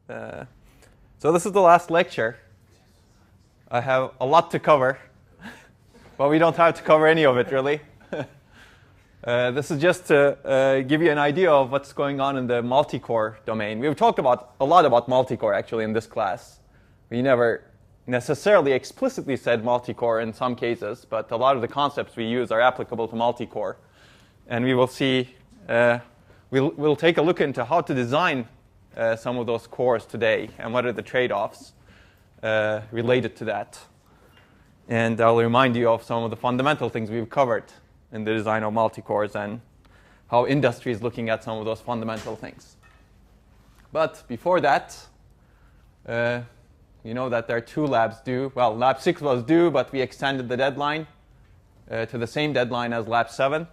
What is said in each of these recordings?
So this is the last lecture. I have a lot to cover, but we don't have to cover any of it, really. This is just to give you an idea of what's going on in the multi-core domain. We've talked a lot about multi-core, actually, in this class. We never necessarily explicitly said multi-core in some cases, but a lot of the concepts we use are applicable to multi-core. And we will see, we'll take a look into how to design some of those cores today and what are the trade-offs related to that. And I'll remind you of some of the fundamental things we've covered in the design of multi-cores and how industry is looking at some of those fundamental things. But before that, you know that there are 2 labs due. Well, lab 6 was due, but we extended the deadline to the same deadline as lab 7.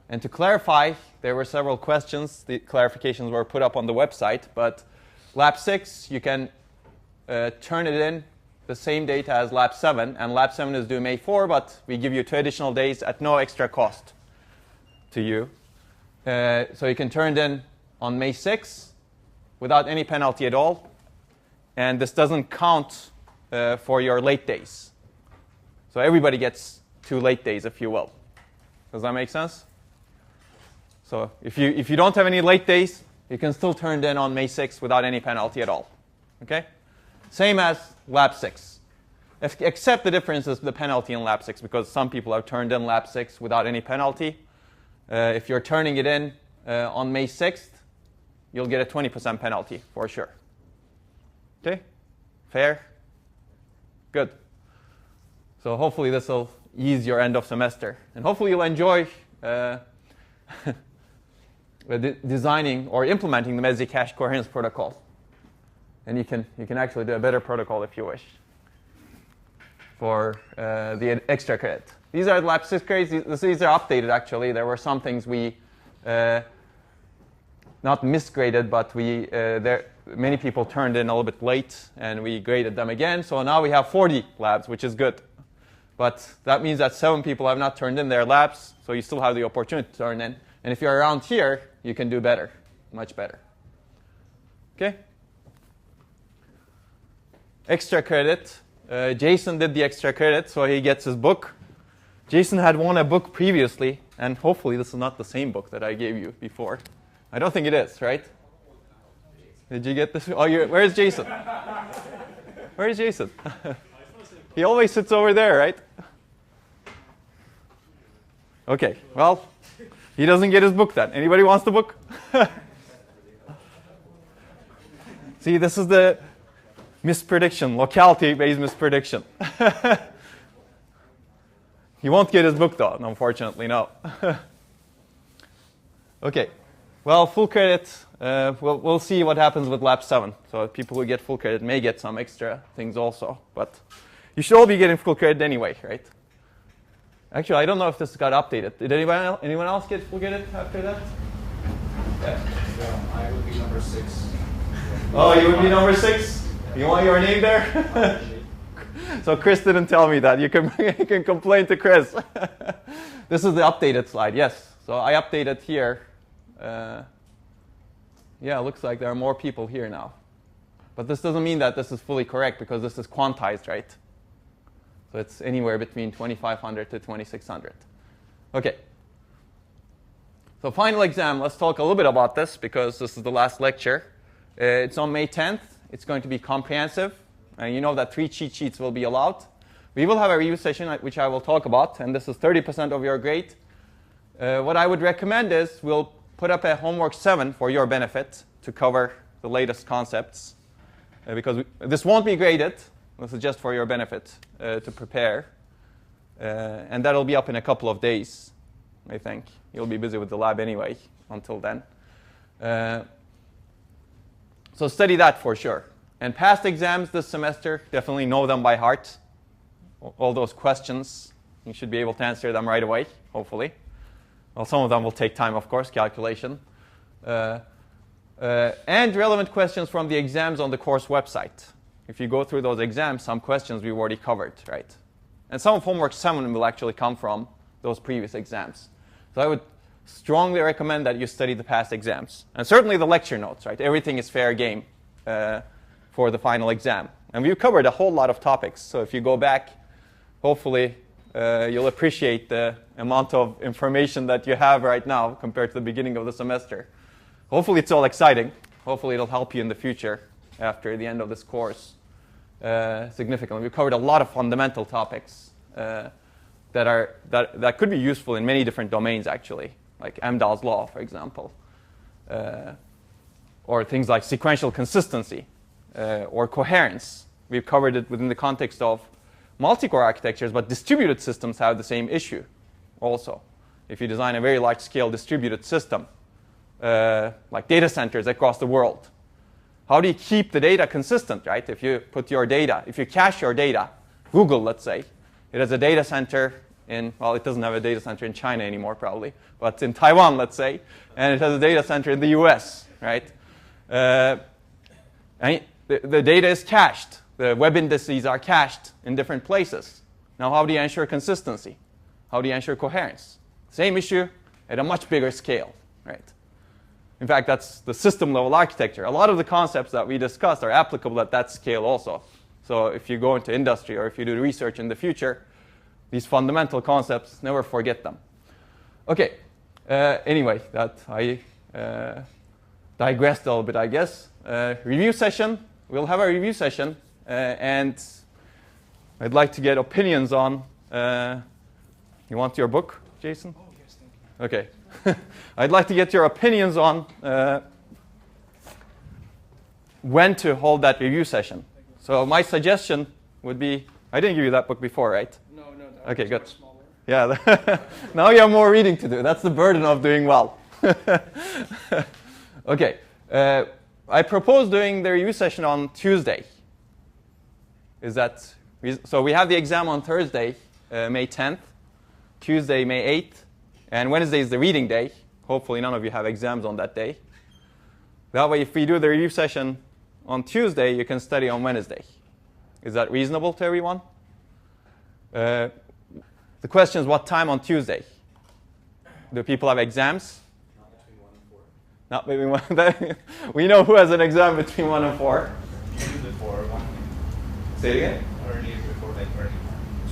And to clarify, there were several questions. The clarifications were put up on the website. But lab 6, you can turn it in the same date as lab 7. And lab 7 is due May 4, but we give you 2 additional days at no extra cost to you. So you can turn it in on May 6 without any penalty at all. And this doesn't count for your late days. So everybody gets 2 late days, if you will. Does that make sense? So if you don't have any late days, you can still turn it in on May 6th without any penalty at all. Okay? Same as lab 6. Except the difference is the penalty in lab 6, because some people have turned in lab 6 without any penalty. If you're turning it in on May 6th, you'll get a 20% penalty for sure. Okay? Fair? Good. So hopefully this will ease your end of semester. And hopefully you'll enjoy designing or implementing the Mezzi-Cache coherence protocol. And you can actually do a better protocol if you wish for the extra credit. These are lab 6 credits. These are updated, actually. There were some things we not misgraded, but many people turned in a little bit late, and we graded them again. So now we have 40 labs, which is good. But that means that 7 people have not turned in their labs, so you still have the opportunity to turn in. And if you're around here, you can do better, much better. Okay? Extra credit. Jason did the extra credit, so he gets his book. Jason had won a book previously, and hopefully this is not the same book that I gave you before. I don't think it is, right? Did you get this? Oh, where's Jason? Where is Jason? He always sits over there, right? Okay, well, he doesn't get his book then. Anybody wants the book? See, this is the misprediction, locality-based misprediction. He won't get his book, though, unfortunately, no. Okay, well, full credit, we'll see what happens with lab 7. So people who get full credit may get some extra things also. But you should all be getting full credit anyway, right? Actually, I don't know if this got updated. Did anyone else get full credit after that? Yeah. I would be number 6. Oh, you would be number 6? You want your name there? So Chris didn't tell me that. You can complain to Chris. This is the updated slide, yes. So I updated here. Yeah, it looks like there are more people here now. But this doesn't mean that this is fully correct, because this is quantized, right? So it's anywhere between 2,500 to 2,600. Okay. So final exam, let's talk a little bit about this, because this is the last lecture. It's on May 10th. It's going to be comprehensive. And you know that 3 cheat sheets will be allowed. We will have a review session, which I will talk about, and this is 30% of your grade. What I would recommend is we'll put up a homework 7 for your benefit to cover the latest concepts, because this won't be graded. This is just for your benefit to prepare. And that'll be up in a couple of days, I think. You'll be busy with the lab anyway until then. So study that for sure. And past exams this semester, definitely know them by heart. All those questions, you should be able to answer them right away, hopefully. Well, some of them will take time, of course, calculation. And relevant questions from the exams on the course website. If you go through those exams, some questions we've already covered, right? And some of homework 7 will actually come from those previous exams. So I would strongly recommend that you study the past exams. And certainly the lecture notes, right? Everything is fair game for the final exam. And we've covered a whole lot of topics. So if you go back, hopefully you'll appreciate the amount of information that you have right now compared to the beginning of the semester. Hopefully it's all exciting. Hopefully it'll help you in the future after the end of this course significantly. We've covered a lot of fundamental topics that could be useful in many different domains, actually, like Amdahl's law, for example, or things like sequential consistency or coherence. We've covered it within the context of multi-core architectures, but distributed systems have the same issue also. If you design a very large-scale distributed system, like data centers across the world, how do you keep the data consistent, right? If you put your data, if you cache your data, Google, let's say, it has a data center in, well, it doesn't have a data center in China anymore, probably, but in Taiwan, let's say, and it has a data center in the US, right? And the data is cached. The web indices are cached in different places. Now, how do you ensure consistency? How do you ensure coherence? Same issue at a much bigger scale, right? In fact, that's the system-level architecture. A lot of the concepts that we discussed are applicable at that scale also. So if you go into industry or if you do research in the future, these fundamental concepts, never forget them. Okay. Anyway, that I digressed a little bit, I guess. Review session. We'll have a review session. And I'd like to get opinions on... you want your book, Jason? Oh, yes, thank you. Okay. I'd like to get your opinions on when to hold that review session. So my suggestion would be, I didn't give you that book before, right? No. Okay, good. Smaller. Yeah. Now you have more reading to do. That's the burden of doing well. Okay. I propose doing the review session on Tuesday. Is that so? We have the exam on Thursday, May 10th, Tuesday, May 8th, and Wednesday is the reading day. Hopefully none of you have exams on that day. That way, if we do the review session on Tuesday, you can study on Wednesday. Is that reasonable to everyone? The question is, what time on Tuesday? Do people have exams? Not between 1 and 4. Not between 1. We know who has an exam between 1 and 4. Before 1. Say it again. Early before like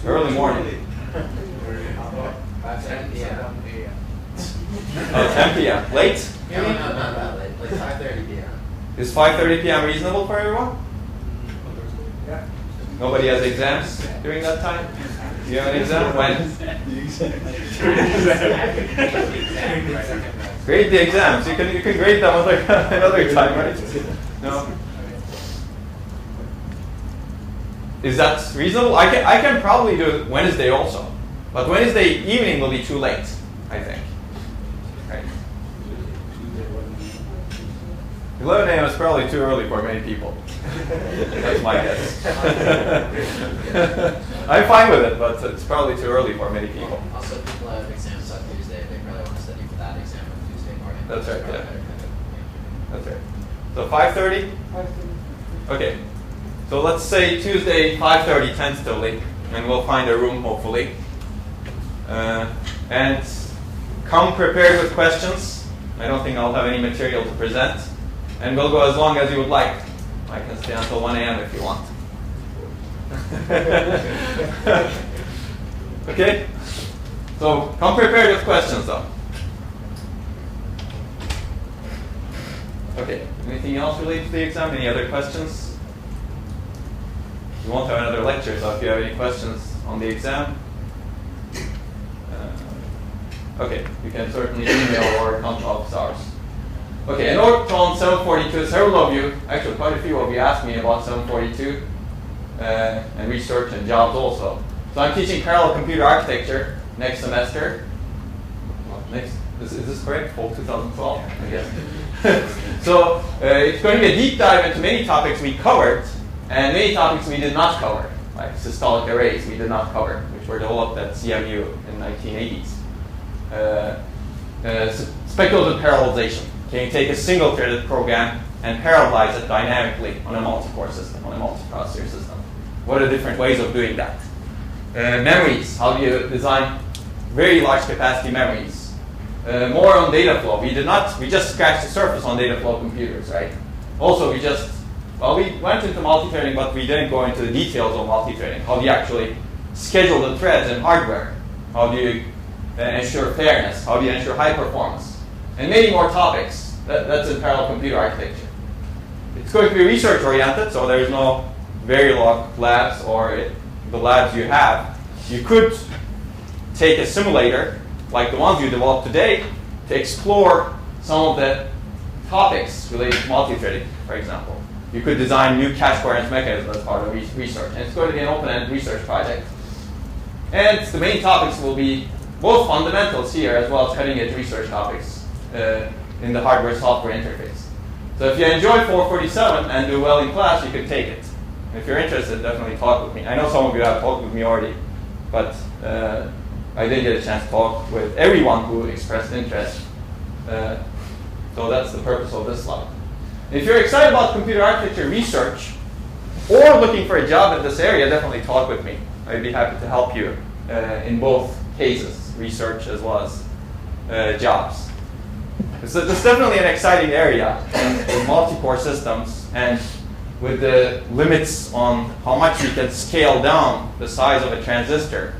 Early morning. 10 p.m. Oh, 10 p.m. Late? No, not late. Like 5:30 p.m. Is 5:30 p.m. reasonable for everyone? Yeah. Nobody has exams during that time? Do you have an exam? When? Grade the exams. You can grade them another time, right? No. Is that reasonable? I can probably do it Wednesday also, but Wednesday evening will be too late, I think. Right. 11 a.m. is probably too early for many people. That's my guess. I'm fine with it, but it's probably too early for many people. Also, people have exams on Tuesday. They probably want to study for that exam on Tuesday morning. That's right, Probably yeah. better kind of, That's right. So 5:30? Okay. So let's say Tuesday 5:30 tentatively, and we'll find a room hopefully. And come prepared with questions. I don't think I'll have any material to present. And we'll go as long as you would like. I can stay until 1 a.m. if you want. Okay? So come prepared with questions though. Okay, anything else related to the exam? Any other questions? We won't have another lecture, so if you have any questions on the exam, okay, you can certainly email or come to office hours. Okay, in order on 742, several of you, actually quite a few of you asked me about 742 and research and jobs also. So I'm teaching parallel computer architecture next semester. Is this correct? Fall 2012, I guess. So it's going to be a deep dive into many topics we covered and many topics we did not cover, like systolic arrays we did not cover, which were developed at CMU in 1980s. Speculative parallelization. Can you take a single-threaded program and parallelize it dynamically on a multi-core system, on a multiprocessor system? What are different ways of doing that? Memories. How do you design very large capacity memories? More on data flow. We just scratched the surface on data flow computers, right? Also, we just Well, we went into multi-threading, but we didn't go into the details of multi-threading. How do you actually schedule the threads in hardware? How do you ensure fairness? How do you ensure high performance? And many more topics. That's in parallel computer architecture. It's going to be research-oriented, so there's no Verilog labs or the labs you have. You could take a simulator, like the ones you developed today, to explore some of the topics related to multi-threading, for example. You could design new cache coherence mechanisms as part of research. And it's going to be an open-ended research project. And the main topics will be both fundamentals here as well as cutting-edge research topics in the hardware-software interface. So if you enjoy 447 and do well in class, you can take it. If you're interested, definitely talk with me. I know some of you have talked with me already, but I did get a chance to talk with everyone who expressed interest. So that's the purpose of this slide. If you're excited about computer architecture research or looking for a job in this area, definitely talk with me. I'd be happy to help you in both cases, research as well as jobs. So it's definitely an exciting area in multi-core systems, and with the limits on how much we can scale down the size of a transistor,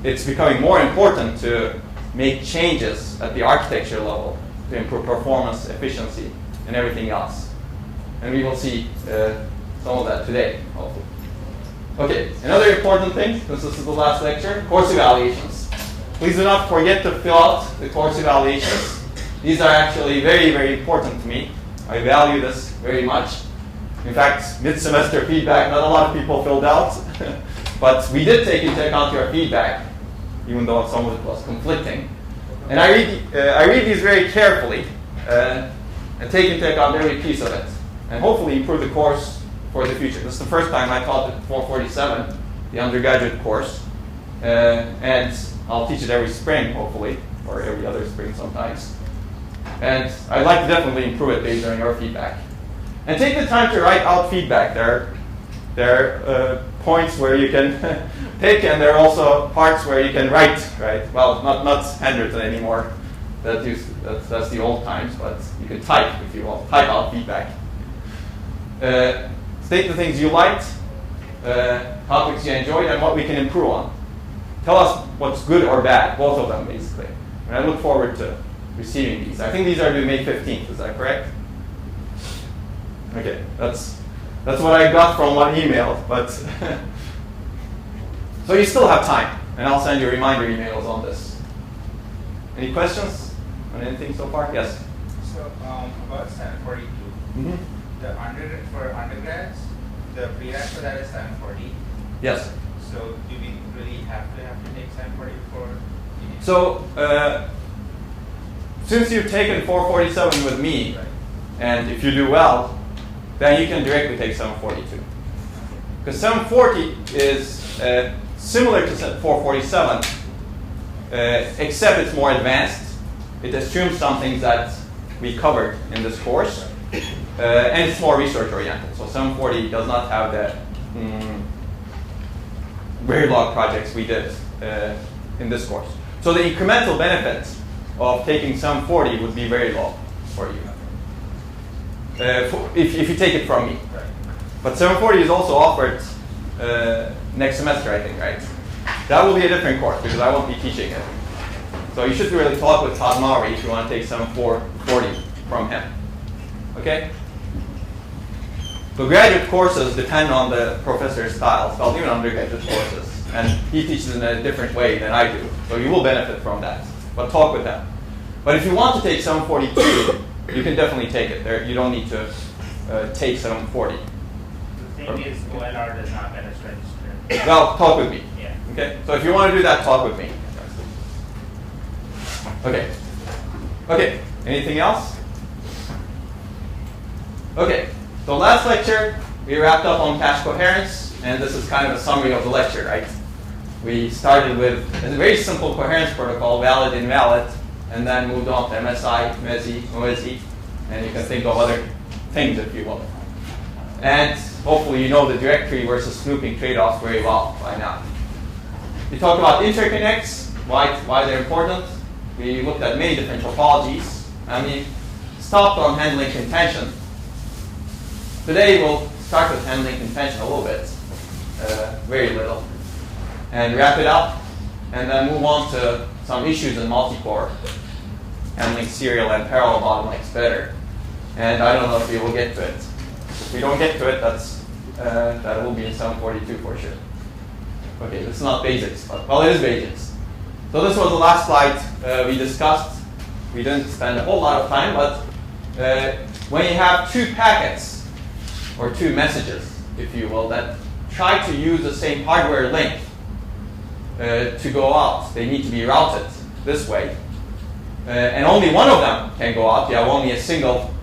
it's becoming more important to make changes at the architecture level to improve performance, efficiency, and everything else. And we will see some of that today, hopefully. Okay, another important thing, since this is the last lecture, course evaluations. Please do not forget to fill out the course evaluations. These are actually very, very important to me. I value this very much. In fact, mid-semester feedback, not a lot of people filled out, but we did take into account your feedback, even though some of it was conflicting. And I read these very carefully and take into account every piece of it, and hopefully improve the course for the future. This is the first time I taught it 447, the undergraduate course, and I'll teach it every spring, hopefully, or every other spring sometimes. And I'd like to definitely improve it based on your feedback. And take the time to write out feedback. There are points where you can pick, and there are also parts where you can write, right? Well, not handwritten anymore. That's the old times, but you can type if you want. Type out feedback. State the things you liked, topics you enjoyed, and what we can improve on. Tell us what's good or bad, both of them, basically. And I look forward to receiving these. I think these are due May 15th. Is that correct? Okay, that's what I got from one email. But so you still have time, and I'll send you reminder emails on this. Any questions on anything so far? Yes. So about 742, for undergrads, the prereq for that is 740. Yes. So do we really have to take 740 for? So since you've taken 447 with me, Right. and if you do well, then you can directly take 742. Because 740 is similar to 447, except it's more advanced. It assumes some things that we covered in this course, and it's more research-oriented. So 740 does not have the Verilog projects we did in this course. So the incremental benefit of taking 740 would be very low for you, if you take it from me. Right. But 740 is also offered next semester, I think, right? That will be a different course because I won't be teaching it. So you should really talk with Todd Maury if you want to take 740 from him. Okay? So graduate courses depend on the professor's styles, well, even undergraduate courses. And he teaches in a different way than I do. So you will benefit from that. But talk with them. But if you want to take 742, you can definitely take it. You don't need to take 740. The thing is, OLR does not let us register. Well, talk with me. Yeah. Okay? So if you want to do that, talk with me. Okay. Okay. Anything else? Okay. So last lecture, we wrapped up on cache coherence, and this is kind of a summary of the lecture, right? We started with a very simple coherence protocol, valid, invalid, and then moved on to MSI, MESI, noisy, and you can think of other things if you will. And hopefully you know the directory versus snooping trade-offs very well by now. We talked about interconnects, why they're important. We looked at many different topologies, and we stopped on handling contention. today we'll start with handling contention a little bit, very little, and wrap it up, and then move on to some issues in multi-core, handling serial and parallel bottlenecks better. And I don't know if we will get to it. If we don't get to it, that will be in 742 for sure. Okay, this is not basics, but well, it is basics. So this was the last slide we discussed. We didn't spend a whole lot of time, but when you have two packets, or two messages, if you will, that try to use the same hardware link to go out, they need to be routed this way. And only one of them can go out. You have only a single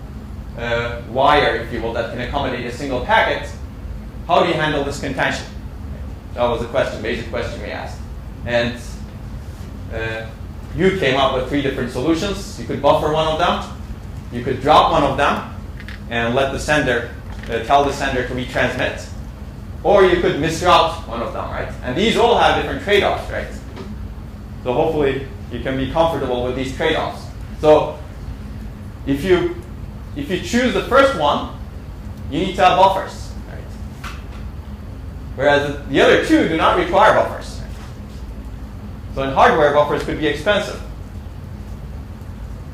wire, if you will, that can accommodate a single packet. How do you handle this contention? That was the question, basic question we asked. And you came up with 3 different solutions. You could buffer one of them. You could drop one of them and let the sender, tell the sender to retransmit. Or you could misroute one of them, right? And these all have different trade-offs, right? So hopefully you can be comfortable with these trade-offs. So if you choose the first one, you need to have buffers, right? Whereas the other two do not require buffers. Right? So in hardware, buffers could be expensive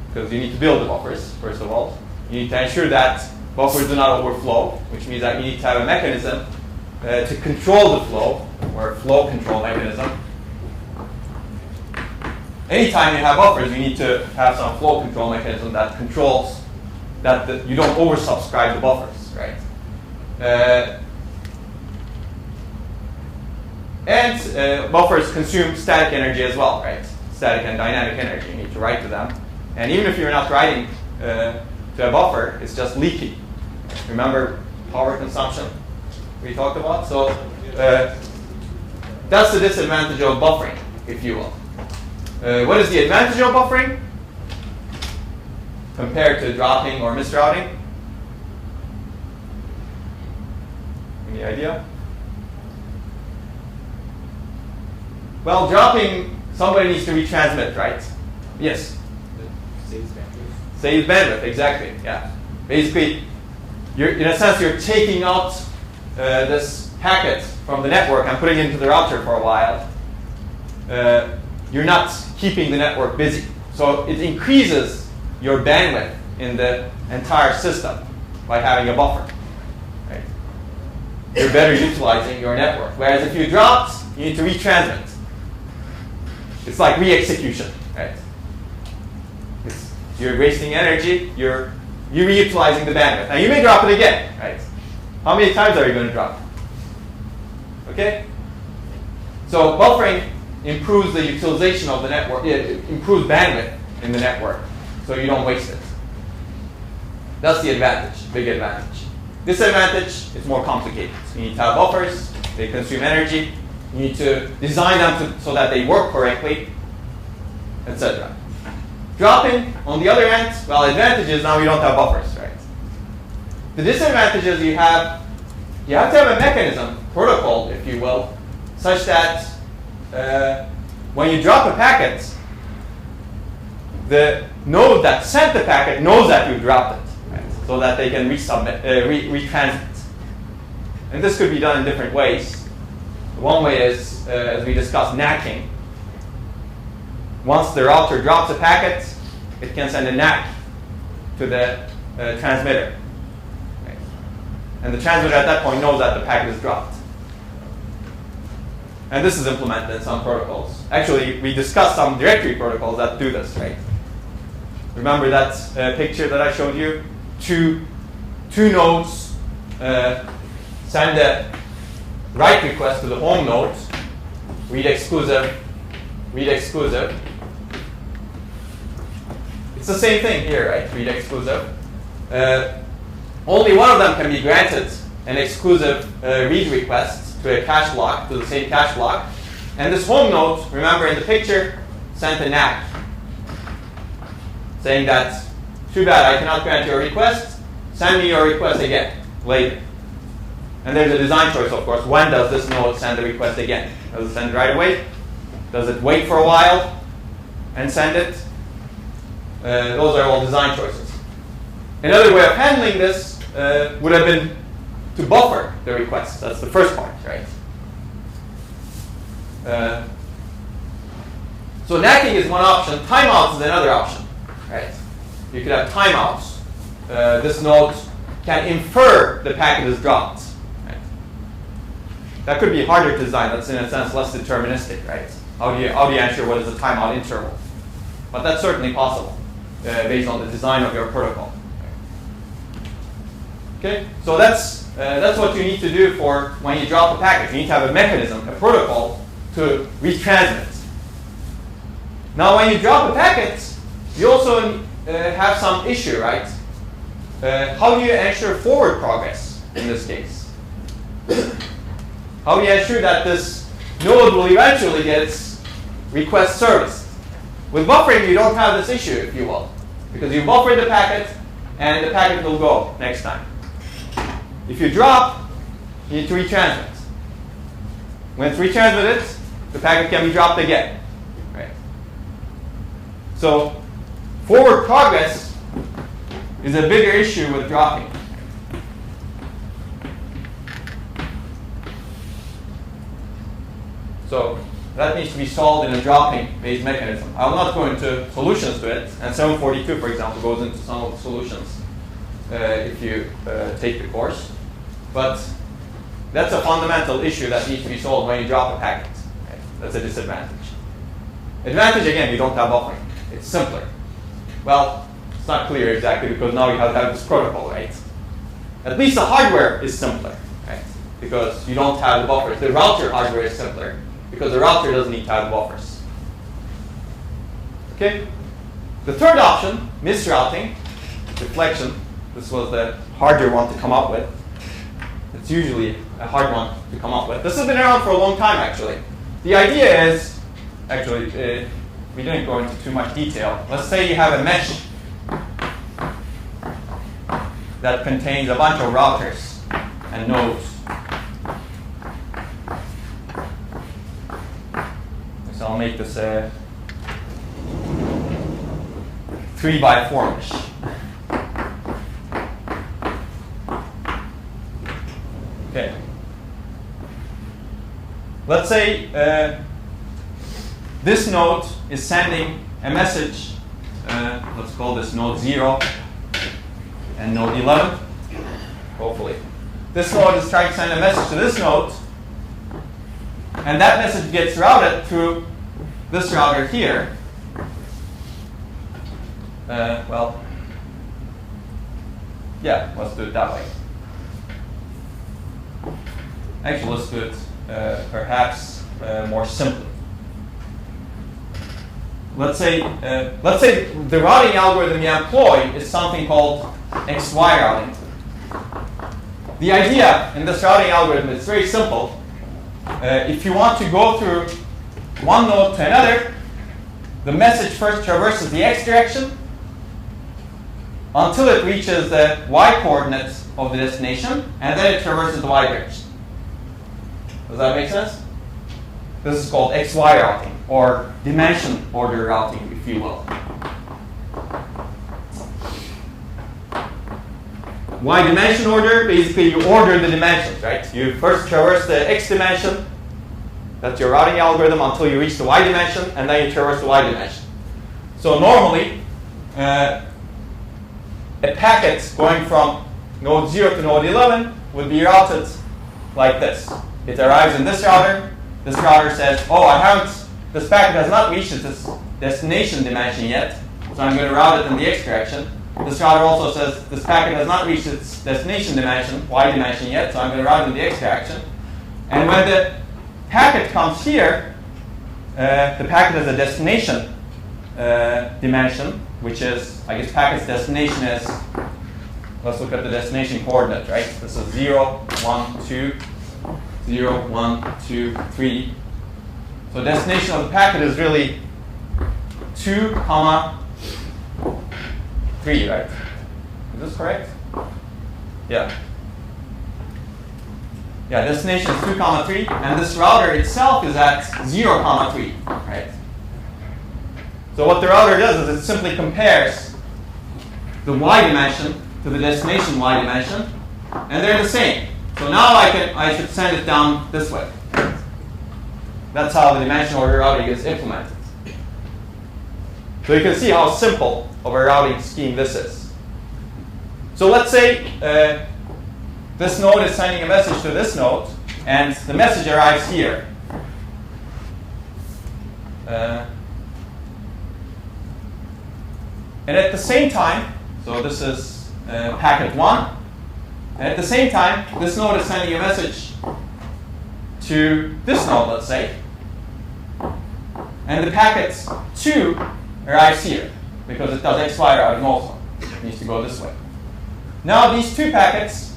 because you need to build the buffers, first of all. You need to ensure that buffers do not overflow, which means that you need to have a mechanism to control the flow, or a flow control mechanism. Anytime you have buffers, you need to have some flow control mechanism that controls that you don't oversubscribe the buffers, right? And buffers consume static energy as well, right? Static and dynamic energy. You need to write to them. And even if you're not writing to a buffer, it's just leaky. Remember power consumption we talked about? So that's the disadvantage of buffering, if you will. What is the advantage of buffering compared to dropping or misrouting? Any idea? Well, dropping, somebody needs to retransmit, right? Yes? Saves bandwidth. Saves bandwidth, exactly, yeah. Basically, in a sense, you're taking out this packet from the network and putting it into the router for a while. You're not keeping the network busy. So it increases your bandwidth in the entire system by having a buffer. Right? You're better utilizing your network. Whereas if you dropped, you need to retransmit. It's like re-execution, right? You're wasting energy. You're reutilizing the bandwidth. Now you may drop it again, right? How many times are you going to drop? Okay? So buffering improves the utilization of the network. It improves bandwidth in the network, so you don't waste it. That's the advantage, big advantage. Disadvantage, it's more complicated. You need to have buffers. They consume energy. You need to design them so that they work correctly, etc. Dropping, on the other hand, well, advantage is now you don't have buffers, right? The disadvantage is you have to have a mechanism, protocol, if you will, such that when you drop a packet, the node that sent the packet knows that you dropped it, right? So that they can retransmit. And this could be done in different ways. One way is, as we discussed, NACking. Once the router drops a packet, it can send a NAC to the transmitter. Right? And the transmitter at that point knows that the packet is dropped. And this is implemented in some protocols. Actually, we discussed some directory protocols that do this, right? Remember that picture that I showed you? Two nodes send a write request to the home node, read exclusive. It's the same thing here, right? Read exclusive. Only one of them can be granted an exclusive read request to a cache block, to the same cache block. And this home node, remember in the picture, sent a NAC saying that, too bad, I cannot grant your request. Send me your request again later. And there's a design choice, of course. When does this node send the request again? Does it send it right away? Does it wait for a while and send it? Those are all design choices. Another way of handling this would have been to buffer the request. That's the first part, right? So necking is one option. Timeouts is another option, right? You could have timeouts. This node can infer the packet is dropped. Right? That could be harder to design. That's in a sense less deterministic, right? How do you ensure what is a timeout interval? But that's certainly possible based on the design of your protocol. Okay, so that's what you need to do for when you drop a packet. You need to have a mechanism, a protocol to retransmit. Now, when you drop a packet, you also have some issue, right? How do you ensure forward progress in this case? How do you ensure that this node will eventually get its request serviced? With buffering, you don't have this issue, if you will, because you buffer the packet, and the packet will go next time. If you drop, you need to retransmit. When it's retransmitted, the packet can be dropped again. Right? So forward progress is a bigger issue with dropping. So that needs to be solved in a dropping-based mechanism. I will not go into solutions to it, and 742, for example, goes into some of the solutions if you take the course. But that's a fundamental issue that needs to be solved when you drop a packet. Right? That's a disadvantage. Advantage, again, you don't have buffering. It's simpler. Well, it's not clear exactly because now you have to have this protocol, right? At least the hardware is simpler, right? Because you don't have the buffers. The router hardware is simpler because the router doesn't need to have buffers. Okay? The third option, misrouting, deflection. This was the harder one to come up with. It's usually a hard one to come up with. This has been around for a long time, actually. The idea is, actually, we didn't go into too much detail. Let's say you have a mesh that contains a bunch of routers and nodes. So I'll make this a 3x4 mesh. Okay. Let's say this node is sending a message. Let's call this node 0 and node 11. Hopefully. This node is trying to send a message to this node. And that message gets routed through this router here. Well, yeah, let's do it that way. Actually, let's do it perhaps more simply. Let's say the routing algorithm you employ is something called XY routing. The idea in this routing algorithm is very simple. If you want to go through one node to another, the message first traverses the X direction until it reaches the Y coordinates of the destination, and then it traverses the Y direction. Does that make sense? This is called XY routing, or dimension order routing, if you will. Y dimension order, basically you order the dimensions, right? You first traverse the X dimension, that's your routing algorithm, until you reach the Y dimension, and then you traverse the Y dimension. So normally, a packet going from node 0 to node 11 would be routed like this. It arrives in this router. This router says, oh, this packet has not reached its destination dimension yet, so I'm going to route it in the X direction. This router also says, this packet has not reached its destination dimension, Y dimension yet, so I'm going to route it in the X direction. And when the packet comes here, the packet has a destination dimension, which is, I guess packet's destination is, let's look at the destination coordinate, right? This is 0, 1, 2, 0, 1, 2, 3. So destination of the packet is really 2, 3, right? Is this correct? Yeah. Yeah, destination is 2, 3, and this router itself is at 0, 3, right? So what the router does is it simply compares the Y dimension to the destination Y dimension, and they're the same. So now I should send it down this way. That's how the dimensional rerouting is implemented. So you can see how simple of a routing scheme this is. So let's say this node is sending a message to this node, and the message arrives here. And at the same time, so this is packet 1, and at the same time, this node is sending a message to this node, let's say, and the packet 2 arrives here, because it does XY routing also. It needs to go this way. Now these two packets,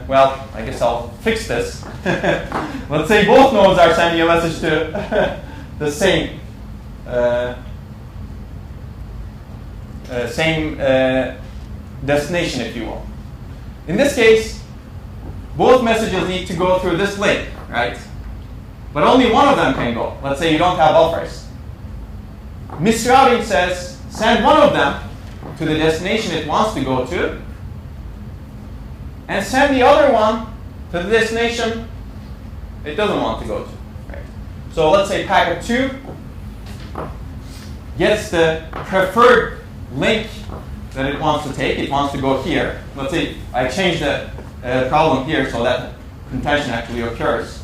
well, I guess I'll fix this. Let's say both nodes are sending a message to the same destination, if you will. In this case, both messages need to go through this link, right? But only one of them can go. Let's say you don't have buffers. Misrouting says send one of them to the destination it wants to go to, and send the other one to the destination it doesn't want to go to. Right? So let's say packet 2 gets the preferred link that it wants to take. It wants to go here. Let's say I change the problem here so that contention actually occurs.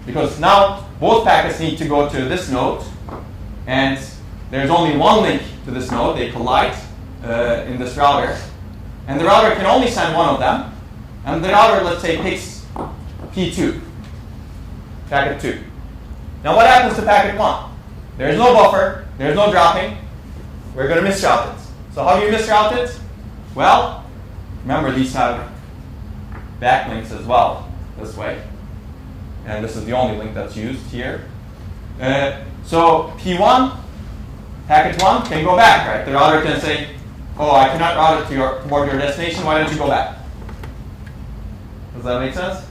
Because now both packets need to go to this node, and there's only one link to this node. They collide in this router. And the router can only send one of them. And the router, let's say, picks P2, packet 2. Now what happens to packet 1? There's no buffer. There's no dropping. We're going to misroute it. So how do you misroute it? Well, remember these have backlinks as well, this way. And this is the only link that's used here. So P1, packet 1 can go back, right? The router can say, oh, I cannot route it to toward your destination. Why don't you go back? Does that make sense?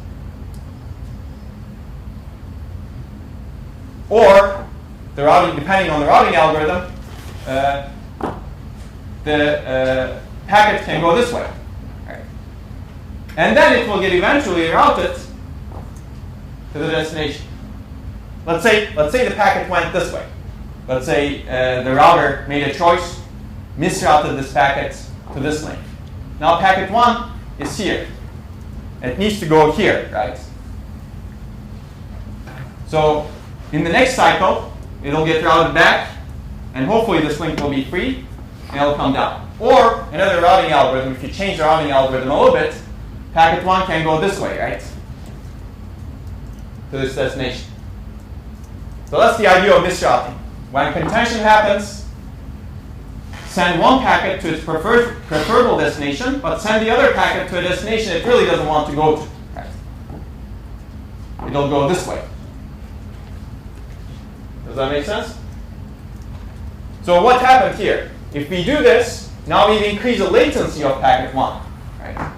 Or the routing, depending on the routing algorithm, the packet can go this way, right? And then it will get eventually routed to the destination. Let's say the packet went this way. Let's say the router made a choice, misrouted this packet to this link. Now packet 1 is here. It needs to go here, right? So in the next cycle, it'll get routed back, and hopefully this link will be free, and it'll come down. Or another routing algorithm, if you change the routing algorithm a little bit, packet 1 can go this way, right? To this destination. So that's the idea of misrouting. When contention happens, send one packet to its preferable destination, but send the other packet to a destination it really doesn't want to go to. Right? It'll go this way. Does that make sense? So what happened here? If we do this, now we've increased the latency of packet 1. Right?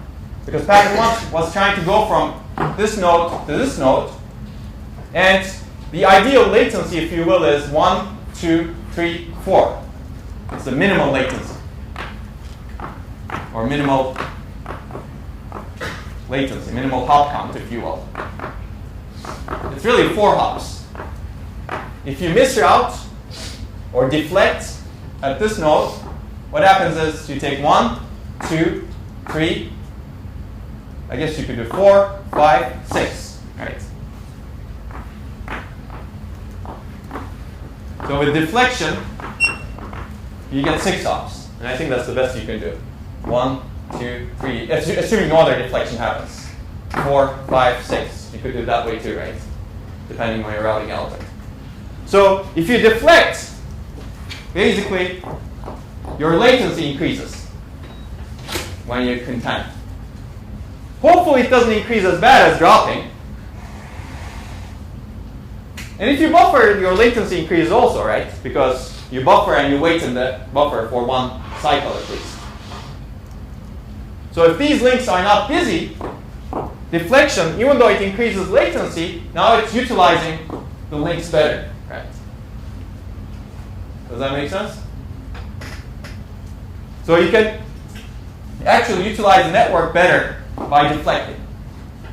Because packet 1 was trying to go from this node to this node. And the ideal latency, if you will, is 1, 2, 3, 4. It's the minimal latency. Or minimal latency, minimal hop count, if you will. It's really 4 hops. If you misroute or deflect at this node, what happens is you take 1, 2, 3, I guess you could do 4, 5, 6, right? So with deflection, you get 6 hops. And I think that's the best you can do. 1, 2, 3, assuming no other deflection happens. 4, 5, 6. You could do it that way too, right? Depending on your routing algorithm. So if you deflect, basically, your latency increases when you contend. Hopefully it doesn't increase as bad as dropping. And if you buffer, your latency increases also, right? Because you buffer and you wait in the buffer for one cycle at least. So if these links are not busy, deflection, even though it increases latency, now it's utilizing the links better, right? Does that make sense? So you can actually utilize the network better by deflecting.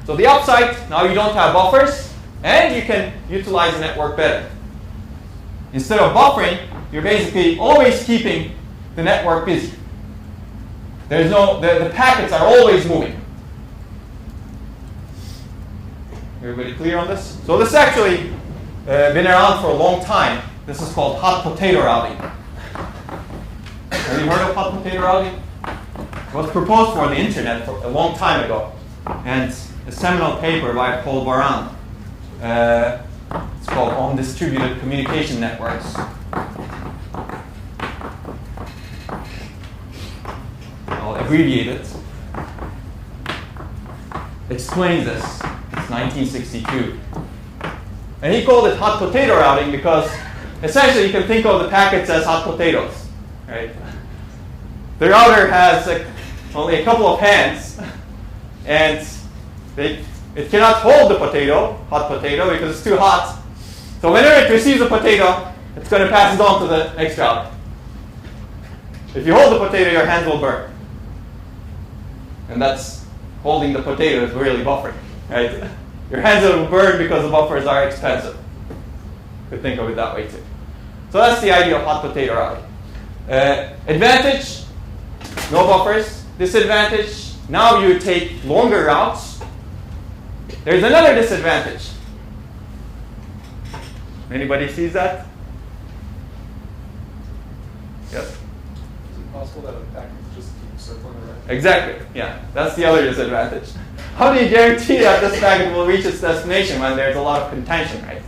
So the upside, now you don't have buffers, and you can utilize the network better. Instead of buffering, you're basically always keeping the network busy. There's no, the packets are always moving. Everybody clear on this? So this actually been around for a long time. This is called hot potato routing. Have you heard of hot potato routing? It was proposed for the internet for a long time ago. And a seminal paper by Paul Baran. It's called On Distributed Communication Networks. I'll abbreviate it. Explains this. It's 1962. And he called it hot potato routing because essentially you can think of the packets as hot potatoes. Right? The router has only a couple of hands, and it cannot hold the hot potato, because it's too hot. So whenever it receives a potato, it's going to pass it on to the next router. If you hold the potato, your hands will burn. And that's holding the potato is really buffering. Right? Your hands will burn because the buffers are expensive. You could think of it that way too. So that's the idea of hot potato routing. Advantage, no buffers. Disadvantage, now you take longer routes. There's another disadvantage. Anybody sees that? Yes? Is it possible that a packet just keeps circling around? Exactly, yeah. That's the other disadvantage. How do you guarantee that this packet will reach its destination when there's a lot of contention, right?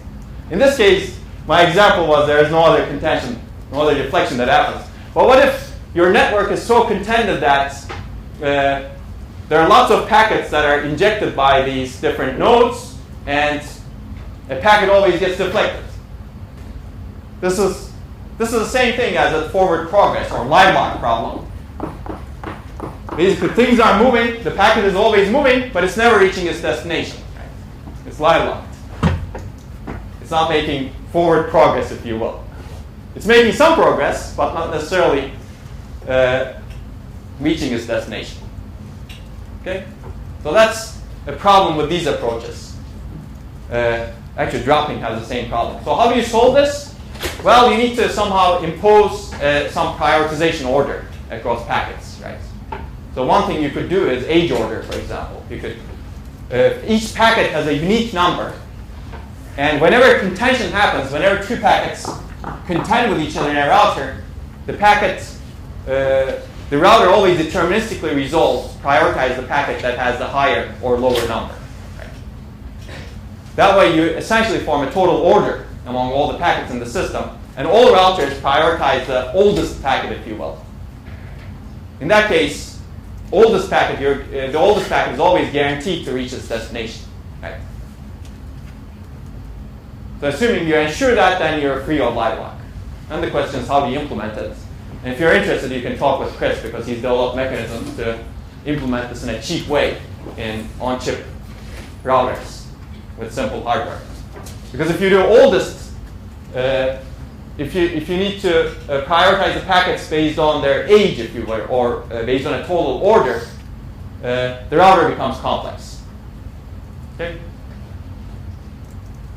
In this case, my example was there is no other contention, no other deflection that happens. But what if your network is so contended that there are lots of packets that are injected by these different nodes, and a packet always gets deflected? This is the same thing as a forward progress or line lock problem. Basically, things are moving, the packet is always moving, but it's never reaching its destination. Right? It's line locked. It's not making forward progress, if you will. It's making some progress, but not necessarily reaching its destination. Okay? So that's a problem with these approaches. Actually, dropping has the same problem. So how do you solve this? Well, you need to somehow impose some prioritization order across packets, right? So one thing you could do is age order, for example. You could each packet has a unique number, and whenever contention happens, whenever two packets contend with each other in a router, the router always deterministically prioritize the packet that has the higher or lower number. Right? That way you essentially form a total order among all the packets in the system, and all routers prioritize the oldest packet, if you will. In that case, the oldest packet is always guaranteed to reach its destination. Right? So assuming you ensure that, then you're free of line lock. And the question is, how do you implement it? And if you're interested, you can talk with Chris, because he's developed mechanisms to implement this in a cheap way in on-chip routers with simple hardware. Because if you do oldest, if you need to prioritize the packets based on their age, if you will, or based on a total order, the router becomes complex. Okay?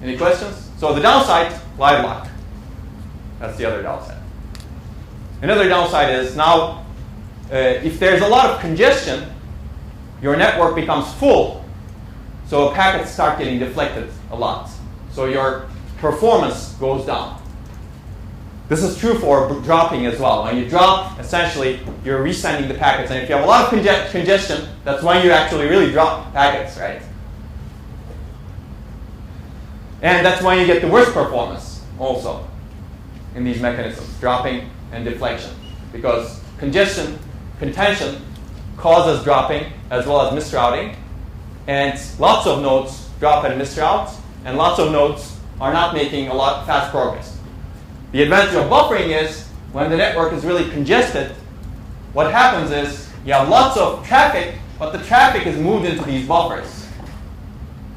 Any questions? So the downside, line lock. That's the other downside. Another downside is now, if there's a lot of congestion, your network becomes full, so packets start getting deflected a lot. So your performance goes down. This is true for dropping as well. When you drop, essentially, you're resending the packets. And if you have a lot of congestion, that's when you actually really drop packets, right? And that's when you get the worst performance also in these mechanisms, dropping and deflection. Because contention causes dropping as well as misrouting. And lots of nodes drop and misroute, and lots of nodes are not making a lot fast progress. The advantage of buffering is when the network is really congested, what happens is you have lots of traffic, but the traffic is moved into these buffers.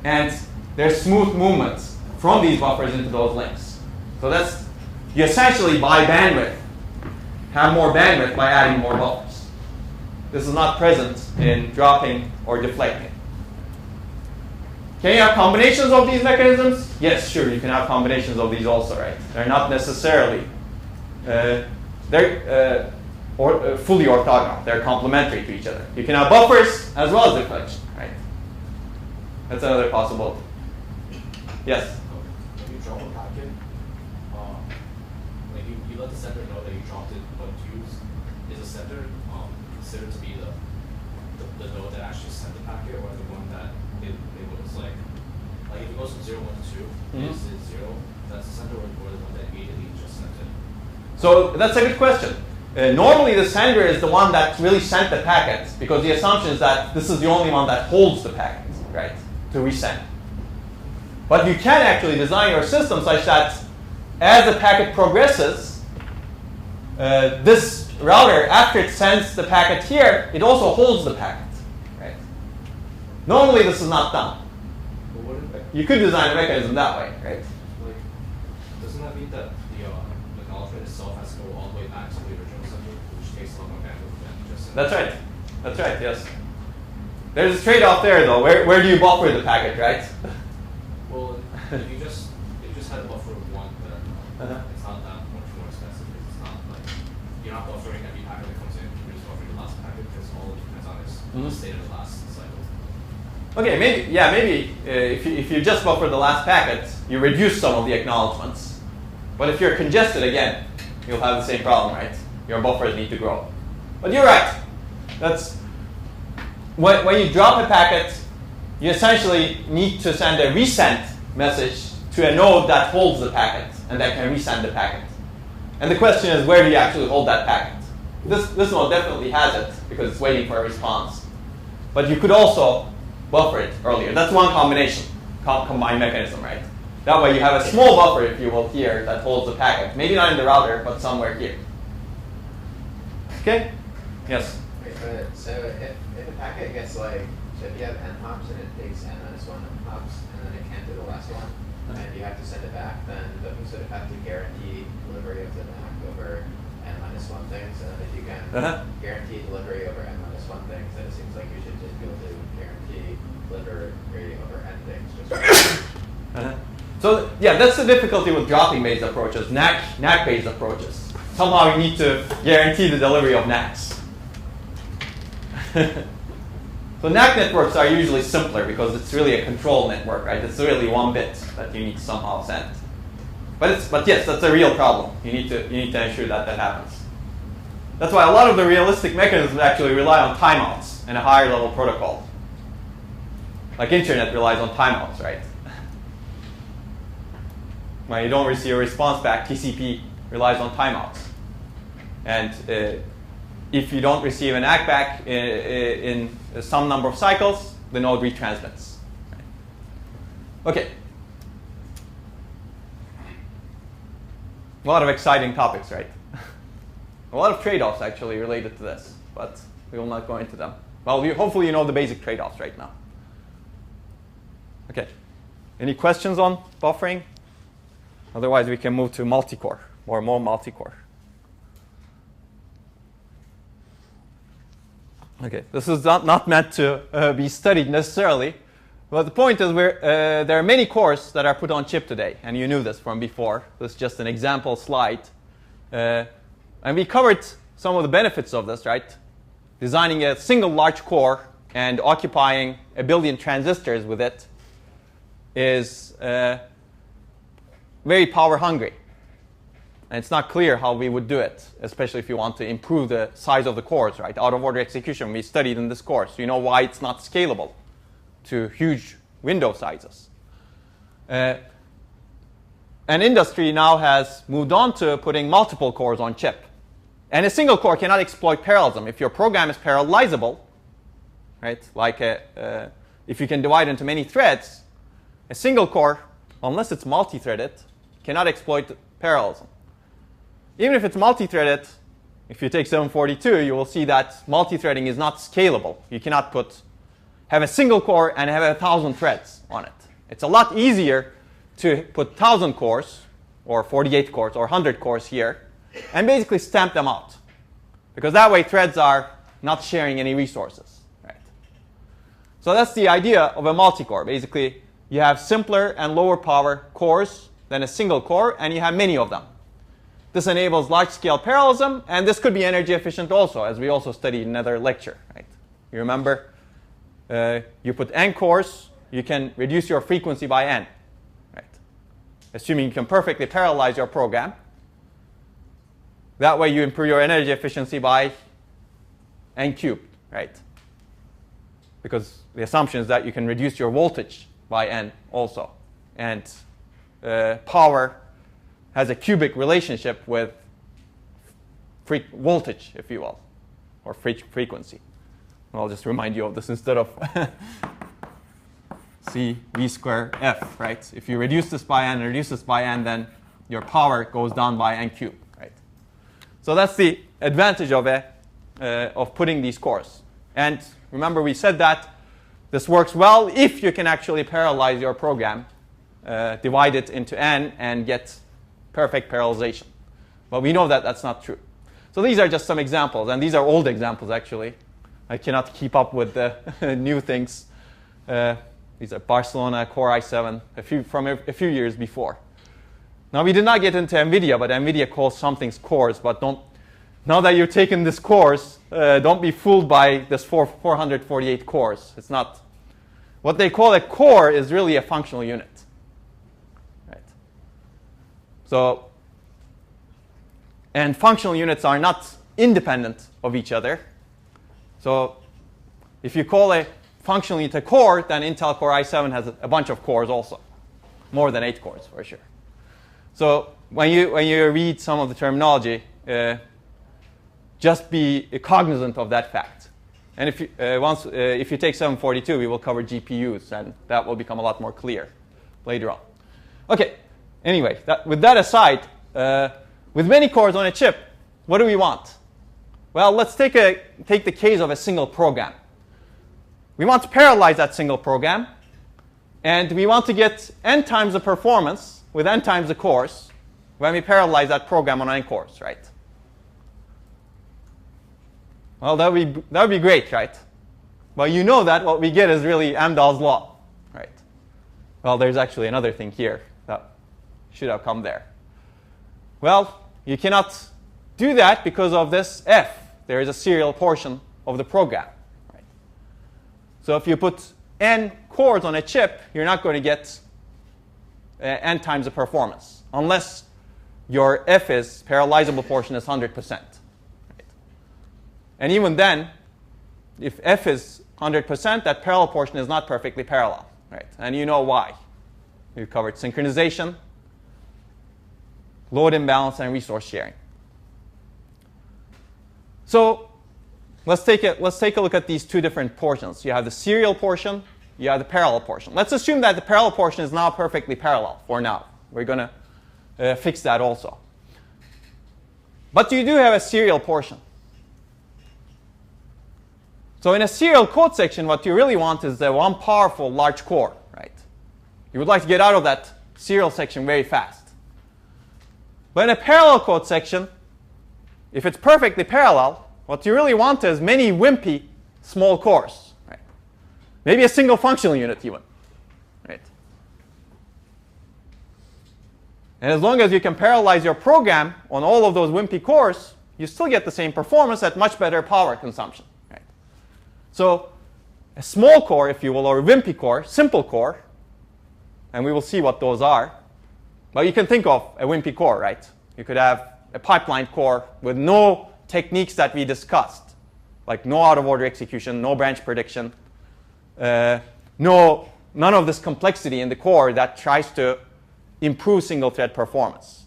And there's smooth movements from these buffers into those links. So that's, you essentially buy bandwidth, have more bandwidth by adding more buffers. This is not present in dropping or deflecting. Can you have combinations of these mechanisms? Yes, sure, you can have combinations of these also, right? They're not necessarily fully orthogonal. They're complementary to each other. You can have buffers as well as deflection, right? That's another possibility. Yes? When you drop a packet, like you let the sender know that you dropped it, but is the sender considered to be the node that actually sent the packet, or the one that it was like if it goes from 0, 1 to 2, is it 0? That's the sender, or the one that immediately just sent it? So that's a good question. Normally the sender is the one that really sent the packet, because the assumption is that this is the only one that holds the packet, right, to resend. But you can actually design your system such that as the packet progresses, this router, after it sends the packet here, it also holds the packet, right? Normally this is not done. But what if, You could design a mechanism that way, right? like, doesn't that mean that the acknowledgement itself has to go all the way back to the original sender, which takes a lot more bandwidth than just send? That's right. That's right, yes. There's a trade-off there, though. Where do you buffer the packet, right? Well, if you just had a buffer of 1, then Uh-huh. it's not that much more expensive. It's not like you're not buffering every packet that comes in. You're just buffering the last packet because all it depends on is the state of the last cycle. Okay, maybe if you just buffer the last packet, you reduce some of the acknowledgements. But if you're congested again, you'll have the same problem, right? Your buffers need to grow. But you're right. That's when you drop a packet, you essentially need to send a resend message to a node that holds the packet and that can resend the packet. And the question is, where do you actually hold that packet? This node definitely has it because it's waiting for a response. But you could also buffer it earlier. That's one combination, combined mechanism, right? That way you have a small buffer, if you will, here that holds the packet. Maybe not in the router, but somewhere here. Okay? Yes? Wait, but so if a packet gets so if you have n hops and it takes n minus 1 hops and then it can't do the last one, and you have to send it back, then don't you sort of have to guarantee delivery of the back over n minus 1 things? And then if you can guarantee delivery over n minus 1 things, then it seems like you should just be able to guarantee delivery over n things. So yeah, that's the difficulty with dropping-based approaches, NAC-based approaches. Somehow you need to guarantee the delivery of NACs. So NAC networks are usually simpler because it's really a control network, right? It's really one bit that you need to somehow send. But yes, that's a real problem. You need to ensure that happens. That's why a lot of the realistic mechanisms actually rely on timeouts and a higher level protocol. Like internet relies on timeouts, right? When you don't receive a response back, TCP relies on timeouts. And if you don't receive an ACK back in some number of cycles, the node retransmits. Okay. A lot of exciting topics, right? A lot of trade-offs actually related to this, but we will not go into them. Well, hopefully you know the basic trade-offs right now. Okay. Any questions on buffering? Otherwise, we can move to multi-core or more multi-core. Okay, this is not meant to be studied necessarily, but the point is there are many cores that are put on chip today, and you knew this from before. This is just an example slide. And we covered some of the benefits of this, right? Designing a single large core and occupying 1 billion transistors with it is very power hungry. And it's not clear how we would do it, especially if you want to improve the size of the cores, right? Out of order execution we studied in this course. You know why it's not scalable to huge window sizes. And industry now has moved on to putting multiple cores on chip. And a single core cannot exploit parallelism. If your program is parallelizable, right? Like if you can divide into many threads, a single core, unless it's multi-threaded, cannot exploit parallelism. Even if it's multi-threaded, if you take 742, you will see that multi-threading is not scalable. You cannot have a single core and have 1,000 threads on it. It's a lot easier to put 1,000 cores, or 48 cores, or 100 cores here, and basically stamp them out. Because that way threads are not sharing any resources. Right? So that's the idea of a multi-core. Basically, you have simpler and lower power cores than a single core, and you have many of them. This enables large-scale parallelism, and this could be energy efficient also, as we also studied in another lecture. Right? You remember, you put n cores, you can reduce your frequency by n, right? Assuming you can perfectly parallelize your program. That way you improve your energy efficiency by n cubed, right? Because the assumption is that you can reduce your voltage by n also. And power has a cubic relationship with voltage, if you will, or frequency. I'll just remind you of this instead of C v square f, right? If you reduce this by n and reduce this by n, then your power goes down by n cubed, right? So that's the advantage of putting these cores. And remember, we said that this works well if you can actually parallelize your program, divide it into n, and get perfect parallelization. But we know that that's not true. So these are just some examples, and these are old examples, actually. I cannot keep up with the new things. These are Barcelona Core i7 from a few years before. Now, we did not get into NVIDIA, but NVIDIA calls some things cores. But now that you've taken this course, don't be fooled by this 448 cores. It's not. What they call a core is really a functional unit. Right? So, and functional units are not independent of each other. So if you call a functional unit a core, then Intel Core i7 has a bunch of cores also. More than 8 cores, for sure. So when you read some of the terminology, just be cognizant of that fact. And if you take 742, we will cover GPUs, and that will become a lot more clear later on. Okay, anyway, with that aside, with many cores on a chip, what do we want? Well, let's take the case of a single program. We want to parallelize that single program, and we want to get n times the performance with n times the cores when we parallelize that program on n cores, right? Well, that would be great, right? But you know that what we get is really Amdahl's law, right? Well, there's actually another thing here that should have come there. Well, you cannot do that because of this f. There is a serial portion of the program, right? So if you put n cores on a chip, you're not going to get n times the performance, unless your f is parallelizable portion is 100%. And even then, if f is 100%, that parallel portion is not perfectly parallel, right? And you know why. We covered synchronization, load imbalance, and resource sharing. So let's take a look at these two different portions. You have the serial portion, you have the parallel portion. Let's assume that the parallel portion is now perfectly parallel for now. We're going to fix that also. But you do have a serial portion. So in a serial code section, what you really want is the one powerful large core, right? You would like to get out of that serial section very fast. But in a parallel code section, if it's perfectly parallel, what you really want is many wimpy small cores, right? Maybe a single functional unit even, right? And as long as you can parallelize your program on all of those wimpy cores, you still get the same performance at much better power consumption. So a small core, if you will, or a wimpy core, simple core, and we will see what those are. But you can think of a wimpy core, right? You could have a pipeline core with no techniques that we discussed, like no out-of-order execution, no branch prediction, none of this complexity in the core that tries to improve single-thread performance.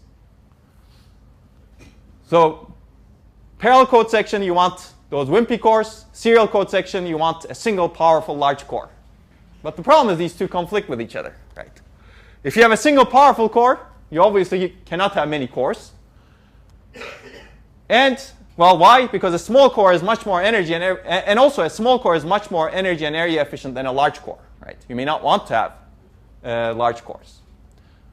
So parallel code section, you want those wimpy cores. Serial code section, you want a single powerful large core. But the problem is these two conflict with each other, right? If you have a single powerful core, you obviously cannot have many cores. And, well, why? Because a small core is much more energy and also a small core is much more energy and area efficient than a large core, right? You may not want to have large cores.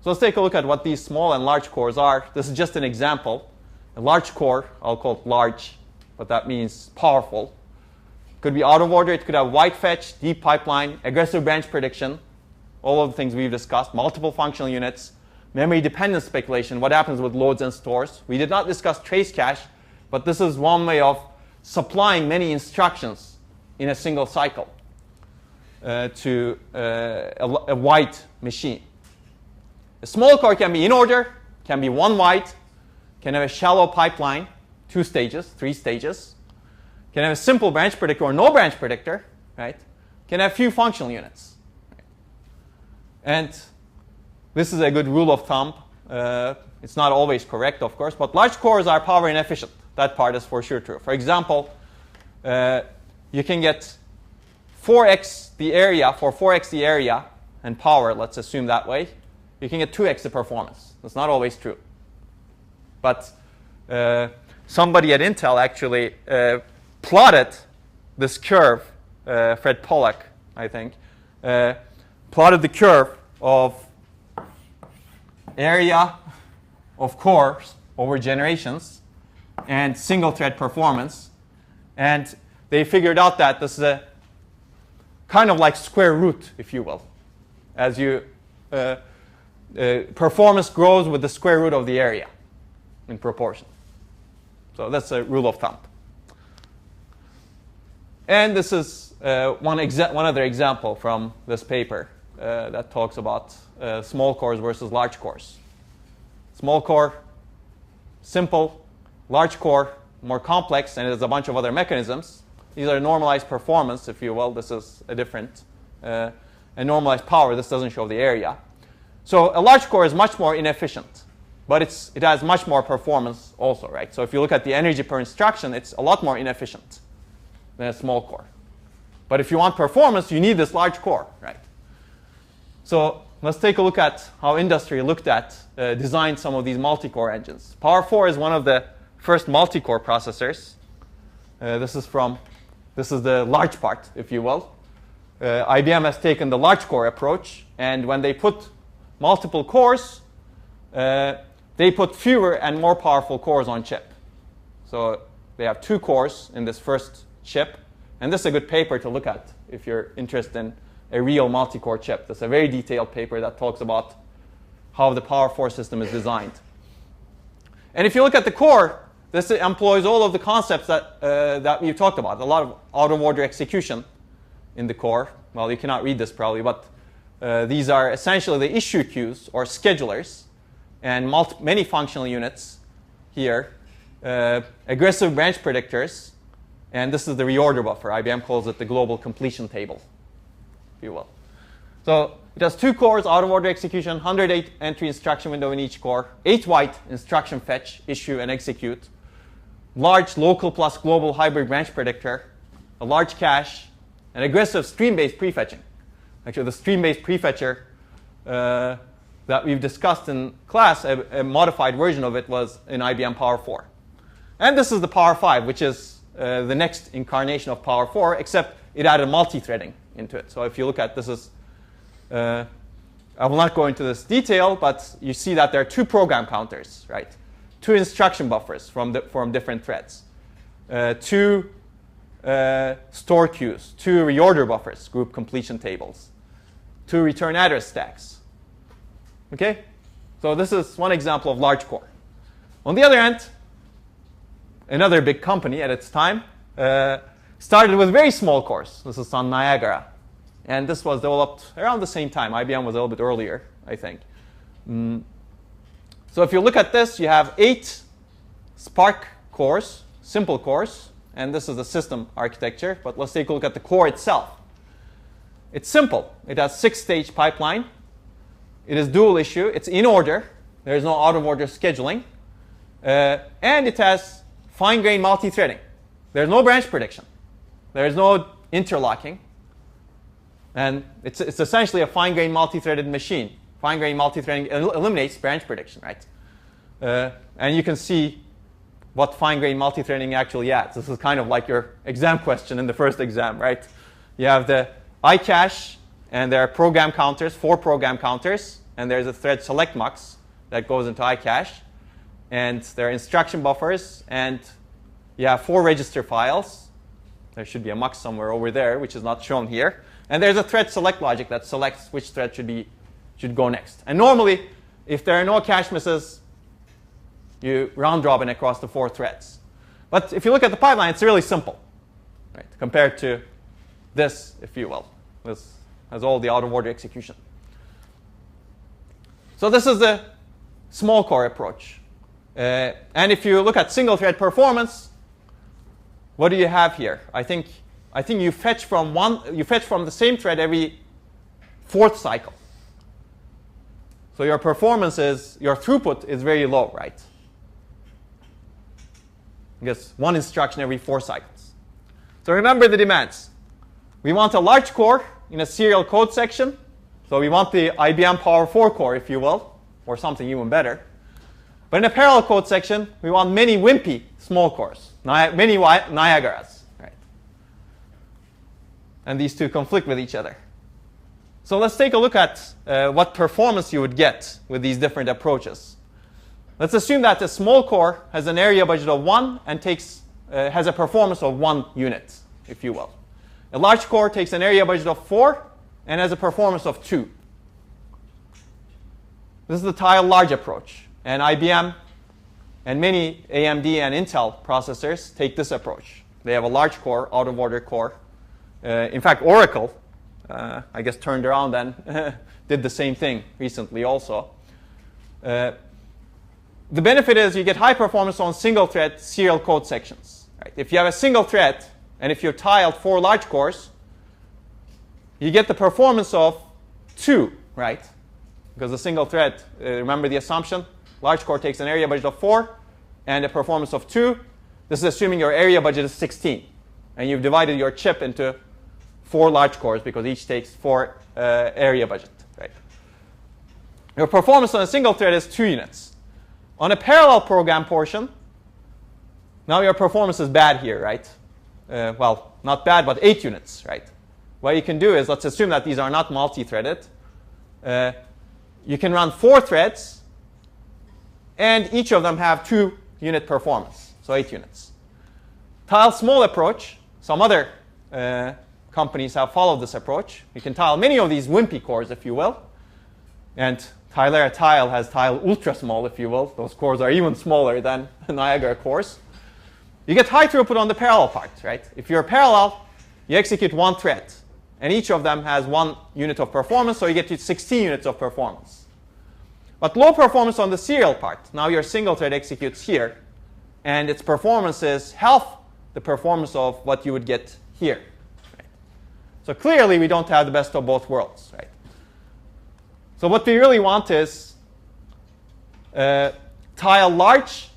So let's take a look at what these small and large cores are. This is just an example. A large core, I'll call it large, but that means powerful. Could be out of order. It could have wide fetch, deep pipeline, aggressive branch prediction, all of the things we've discussed, multiple functional units, memory dependent speculation, what happens with loads and stores. We did not discuss trace cache, but this is one way of supplying many instructions in a single cycle to a wide machine. A small core can be in order, can be one wide, can have a shallow pipeline, 2 stages, 3 stages, can have a simple branch predictor or no branch predictor, right? Can have few functional units. Right? And this is a good rule of thumb. It's not always correct, of course, but large cores are power inefficient. That part is for sure true. For example, you can get 4x the area, for 4x the area and power, let's assume that way, you can get 2x the performance. That's not always true. But somebody at Intel actually plotted this curve, Fred Pollack, I think, plotted the curve of area of cores over generations and single thread performance. And they figured out that this is a kind of like square root, if you will. As you performance grows with the square root of the area in proportion. So that's a rule of thumb. And this is one other example from this paper that talks about small cores versus large cores. Small core, simple. Large core, more complex, and there's a bunch of other mechanisms. These are normalized performance, if you will. This is a different. And normalized power, this doesn't show the area. So a large core is much more inefficient, but it has much more performance also, right? So if you look at the energy per instruction, it's a lot more inefficient than a small core. But if you want performance, you need this large core, right? So let's take a look at how industry looked at, designed some of these multi-core engines. Power 4 is one of the first multi-core processors. This is the large part, if you will. IBM has taken the large core approach, and when they put multiple cores, they put fewer and more powerful cores on chip. So they have 2 cores in this first chip, and this is a good paper to look at if you're interested in a real multi-core chip. That's a very detailed paper that talks about how the Power 4 system is designed. And if you look at the core, this employs all of the concepts that we've talked about. A lot of out-of-order execution in the core. Well, you cannot read this probably, but these are essentially the issue queues or schedulers and many functional units here. Aggressive branch predictors, and this is the reorder buffer. IBM calls it the global completion table, if you will. So it has 2 cores, out-of-order execution, 108 entry instruction window in each core, 8 byte instruction fetch, issue, and execute, large local plus global hybrid branch predictor, a large cache, and aggressive stream-based prefetching. Actually, the stream-based prefetcher that we've discussed in class, a modified version of it was in IBM Power 4. And this is the Power 5, which is the next incarnation of Power 4, except it added multi-threading into it. So if you look at this is, I will not go into this detail, but you see that there are 2 program counters, right? 2 instruction buffers from different threads, 2 store queues, 2 reorder buffers, group completion tables, 2 return address stacks. Okay? So this is one example of large core. On the other hand, another big company at its time started with very small cores. This is on Niagara. And this was developed around the same time. IBM was a little bit earlier, I think. So if you look at this, you have 8 Spark cores, simple cores. And this is the system architecture. But let's take a look at the core itself. It's simple. It has 6-stage pipeline. It is dual issue. It's in order. There is no out-of-order scheduling. And it has fine-grained multi-threading. There's no branch prediction. There is no interlocking. And it's essentially a fine-grained multi-threaded machine. Fine-grained multi-threading eliminates branch prediction, right? And you can see what fine-grained multi-threading actually adds. This is kind of like your exam question in the first exam, right? You have the iCache, and there are program counters, 4 program counters, and there's a thread select mux that goes into iCache. And there are instruction buffers, and you have 4 register files. There should be a mux somewhere over there, which is not shown here. And there's a thread select logic that selects which thread should go next. And normally, if there are no cache misses, you round robin across the 4 threads. But if you look at the pipeline, it's really simple, right, compared to this, if you will. This has all the out-of-order execution. So this is the small core approach. And if you look at single thread performance, what do you have here? I think you fetch from the same thread every 4th cycle. So your throughput is very low, right? I guess 1 instruction every 4 cycles. So remember the demands. We want a large core in a serial code section. So we want the IBM Power 4 core, if you will, or something even better. But in a parallel code section, we want many wimpy small cores, many Niagaras, right? And these two conflict with each other. So let's take a look at what performance you would get with these different approaches. Let's assume that a small core has an area budget of 1 and has a performance of 1 unit, if you will. A large core takes an area budget of 4 and has a performance of 2. This is the tile large approach. And IBM and many AMD and Intel processors take this approach. They have a large core, out-of-order core. In fact, Oracle, I guess, turned around and did the same thing recently also. The benefit is you get high performance on single-thread serial code sections. Right? If you have a single thread, and if you've tiled 4 large cores, you get the performance of 2, right? Because a single thread, remember the assumption? Large core takes an area budget of 4 and a performance of 2. This is assuming your area budget is 16. And you've divided your chip into 4 large cores because each takes 4 area budget. Right? Your performance on a single thread is 2 units. On a parallel program portion, now your performance is bad here, right? Well, not bad, but 8 units, right? What you can do is, let's assume that these are not multi-threaded. You can run 4 threads, and each of them have 2 unit performance, so 8 units. Tile small approach, some other companies have followed this approach. You can tile many of these wimpy cores, if you will. And Tilera Tile has tile ultra small, if you will. Those cores are even smaller than Niagara cores. You get high throughput on the parallel part, right? If you're parallel, you execute 1 thread. And each of them has 1 unit of performance, so you get to 16 units of performance. But low performance on the serial part. Now your single thread executes here, and its performance is half the performance of what you would get here. Right? So clearly, we don't have the best of both worlds. Right? So what we really want is tile large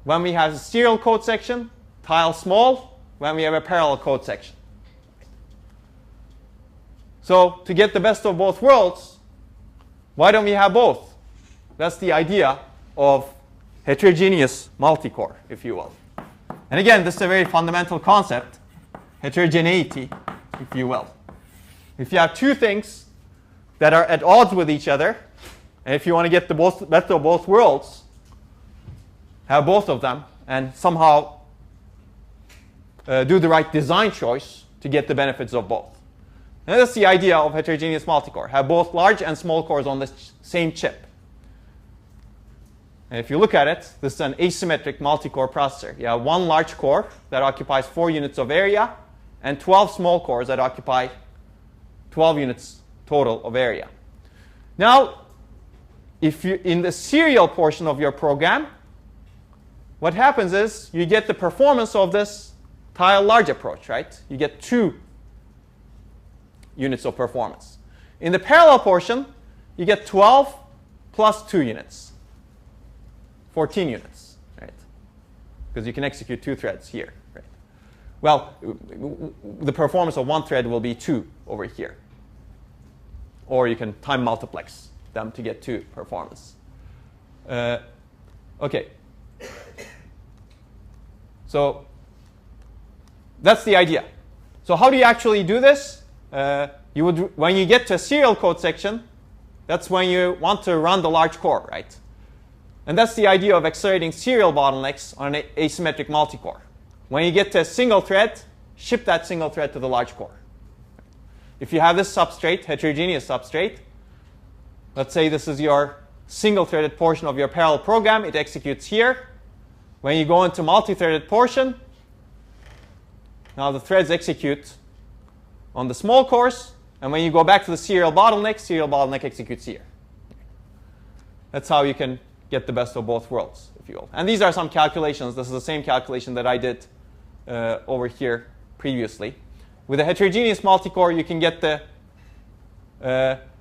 when we have a serial code section, tile small when we have a parallel code section. So to get the best of both worlds, why don't we have both? That's the idea of heterogeneous multi-core, if you will. And again, this is a very fundamental concept, heterogeneity, if you will. If you have 2 things that are at odds with each other, and if you want to get the best of both worlds, have both of them, and somehow do the right design choice to get the benefits of both. And that's the idea of heterogeneous multi-core. Have both large and small cores on the same chip. And if you look at it, this is an asymmetric multi-core processor. You have 1 large core that occupies 4 units of area, and 12 small cores that occupy 12 units total of area. Now, if you in the serial portion of your program, what happens is you get the performance of this tile large approach, right? You get 2 units of performance. In the parallel portion, you get 12 plus 2 units. 14 units, right? Because you can execute 2 threads here, right? Well, the performance of 1 thread will be 2 over here. Or you can time multiplex them to get 2 performance. Okay. So that's the idea. So how do you actually do this? When you get to a serial code section, that's when you want to run the large core, right? And that's the idea of accelerating serial bottlenecks on an asymmetric multi-core. When you get to a single thread, ship that single thread to the large core. if you have this substrate, heterogeneous substrate, let's say this is your single-threaded portion of your parallel program, it executes here. When you go into multi-threaded portion, now the threads execute on the small cores, and when you go back to the serial bottleneck executes here. That's how you can get the best of both worlds, if you will. And these are some calculations. This is the same calculation that I did over here previously. With a heterogeneous multi-core, you can get the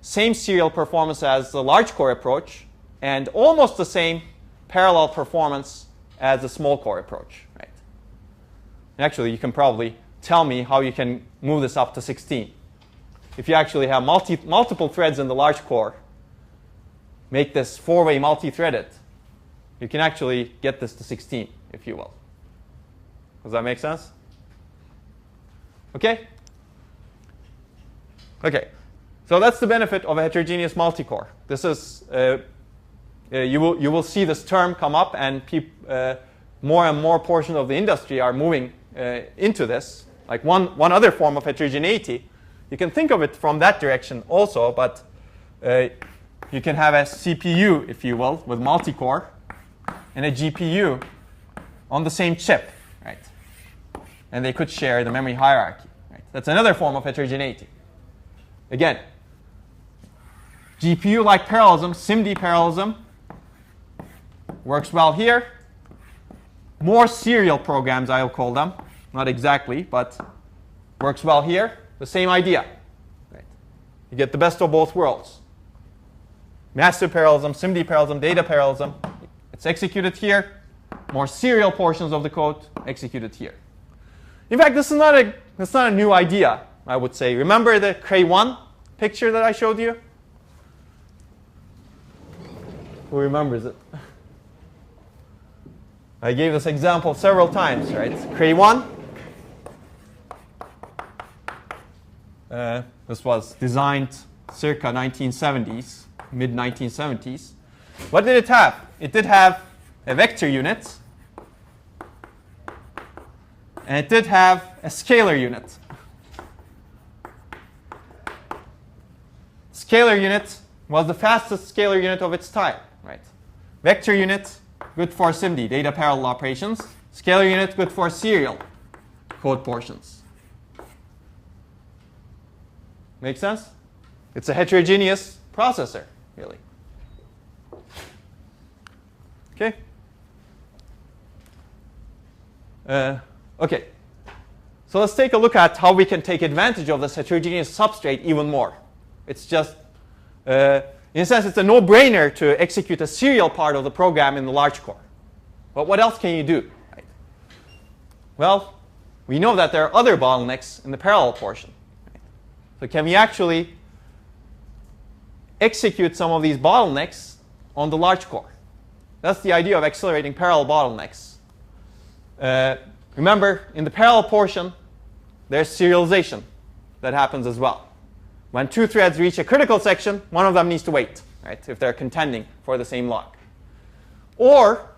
same serial performance as the large core approach, and almost the same parallel performance as the small core approach. Right? Actually, you can probably tell me how you can move this up to 16. If you actually have multiple threads in the large core, make this 4-way multi-threaded, you can actually get this to 16, if you will. Does that make sense? Okay? Okay. So that's the benefit of a heterogeneous multi-core. This is you will see this term come up, and more and more portions of the industry are moving into this. Like one other form of heterogeneity, you can think of it from that direction also, but you can have a CPU, if you will, with multi-core, and a GPU on the same chip, right? And they could share the memory hierarchy. Right? That's another form of heterogeneity. Again, GPU-like parallelism, SIMD parallelism, works well here. More serial programs, I'll call them. Not exactly, but works well here. The same idea. Right? You get the best of both worlds. Massive parallelism, SIMD parallelism, data parallelism. It's executed here. More serial portions of the code executed here. In fact, this is not a new idea, I would say. Remember the Cray1 picture that I showed you? Who remembers it? I gave this example several times, right? Cray1. This was designed circa 1970s, mid-1970s. What did it have? It did have a vector unit, and it did have a scalar unit. Scalar unit was the fastest scalar unit of its time, right? Vector unit, good for SIMD, data parallel operations. Scalar unit, good for serial code portions. Make sense? It's a heterogeneous processor, really. Okay? Okay. So let's take a look at how we can take advantage of this heterogeneous substrate even more. It's just, in a sense, it's a no-brainer to execute a serial part of the program in the large core. But what else can you do? Right? Well, we know that there are other bottlenecks in the parallel portion. Right? So can we actually execute some of these bottlenecks on the large core? That's the idea of accelerating parallel bottlenecks. Remember, in the parallel portion, there's serialization that happens as well. When two threads reach a critical section, one of them needs to wait, right, if they're contending for the same lock. Or,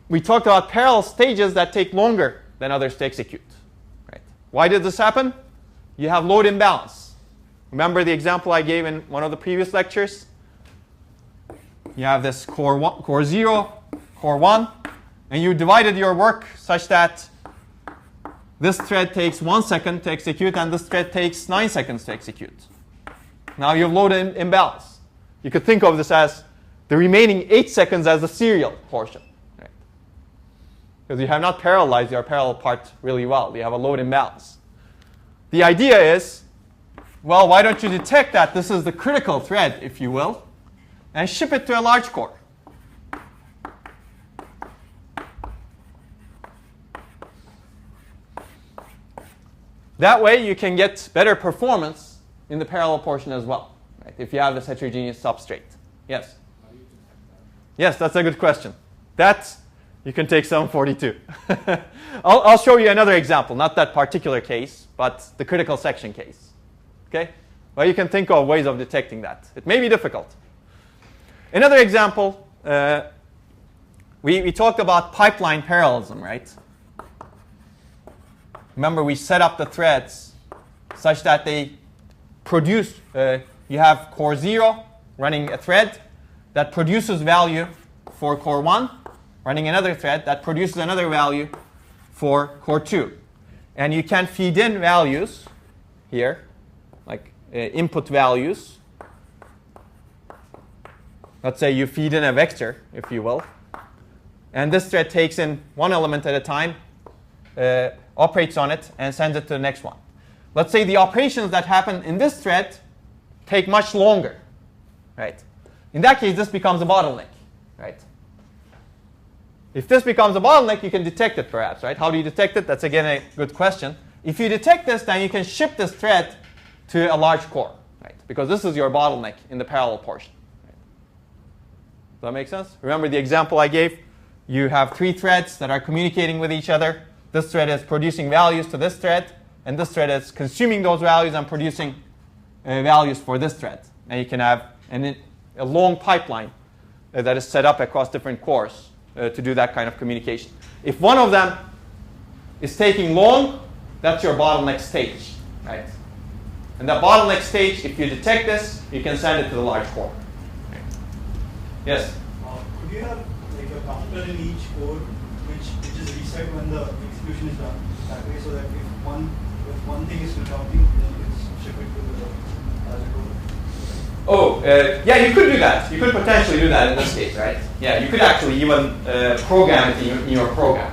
we talked about parallel stages that take longer than others to execute. Right? Why did this happen? You have load imbalance. Remember the example I gave in one of the previous lectures? You have this core 0, core 1, and you divided your work such that this thread takes 1 second to execute, and this thread takes 9 seconds to execute. Now you have load imbalance. You could think of this as the remaining 8 seconds as the serial portion. Right? Because you have not parallelized your parallel part really well. You have a load imbalance. The idea is, well, why don't you detect that this is the critical thread, if you will, and ship it to a large core. That way you can get better performance in the parallel portion as well, right? If you have this heterogeneous substrate. Yes? How do you detect that? Yes, that's a good question. That you can take 742. I'll show you another example, not that particular case, but the critical section case. Okay? Well, you can think of ways of detecting that. It may be difficult. Another example, we talked about pipeline parallelism, right? remember we set up the threads such that they produce, you have core 0 running a thread that produces value for core 1, running another thread that produces another value for core 2. And you can feed in values here, like input values. Let's say you feed in a vector, if you will. And this thread takes in one element at a time, operates on it, and sends it to the next one. Let's say the operations that happen in this thread take much longer, right? In that case, this becomes a bottleneck, right? If this becomes a bottleneck, you can detect it perhaps, right? How do you detect it? That's again a good question. If you detect this, then you can ship this thread to a large core, right? Because this is your bottleneck in the parallel portion. Right? Does that make sense? Remember the example I gave? You have 3 threads that are communicating with each other. This thread is producing values to this thread, and this thread is consuming those values and producing values for this thread. And you can have a long pipeline that is set up across different cores to do that kind of communication. If one of them is taking long, that's your bottleneck stage, right? And that bottleneck stage, if you detect this, you can send it to the large core. Right. Yes? Could you have like a counter in each core which is reset when the execution is done? That way, so that if one thing is still counting, then it's ship it to the larger core. Oh, yeah, you could do that. You could potentially do that in this case, right? Yeah, you could actually even program it in your program.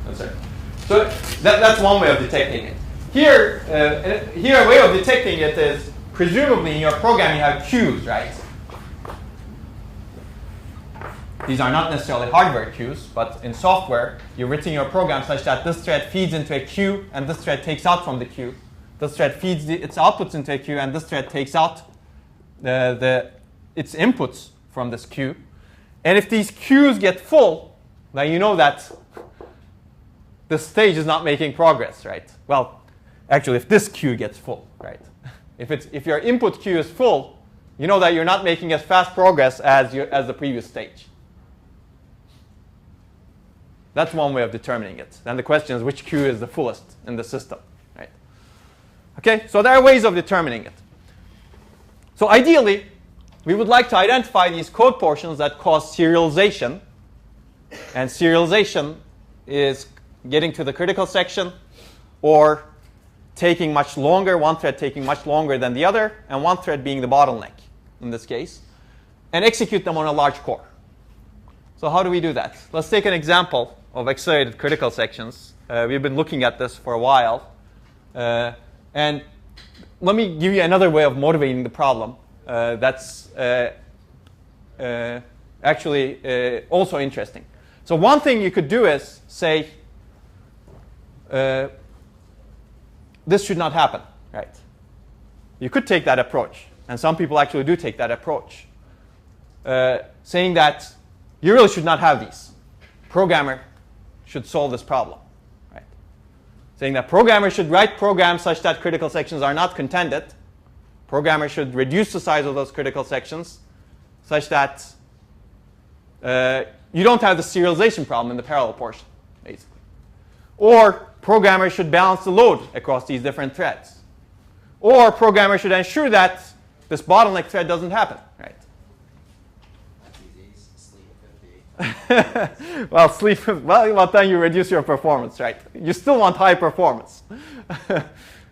That's right. So that's one way of detecting it. Here, a way of detecting it is presumably in your program you have queues, right? These are not necessarily hardware queues, but in software, you've written your program such that this thread feeds into a queue, and this thread takes out from the queue. This thread feeds its outputs into a queue, and this thread takes out its inputs from this queue. And if these queues get full, then you know that this stage is not making progress, right? Well, actually, if this queue gets full, right? If your input queue is full, you know that you're not making as fast progress as the previous stage. That's one way of determining it. Then the question is which queue is the fullest in the system, right? Okay, so there are ways of determining it. So ideally, we would like to identify these code portions that cause serialization. And serialization is getting to the critical section or taking much longer, one thread taking much longer than the other, and one thread being the bottleneck in this case, and execute them on a large core. So how do we do that? Let's take an example of accelerated critical sections. We've been looking at this for a while. And let me give you another way of motivating the problem that's actually also interesting. So one thing you could do is say, this should not happen, right? You could take that approach, and some people actually do take that approach, saying that you really should not have these. Programmer should solve this problem, right? Saying that programmer should write programs such that critical sections are not contended. Programmer should reduce the size of those critical sections such that you don't have the serialization problem in the parallel portion, basically. Or programmer should balance the load across these different threads. Or programmer should ensure that this bottleneck thread doesn't happen, right? Well, then you reduce your performance, right? You still want high performance.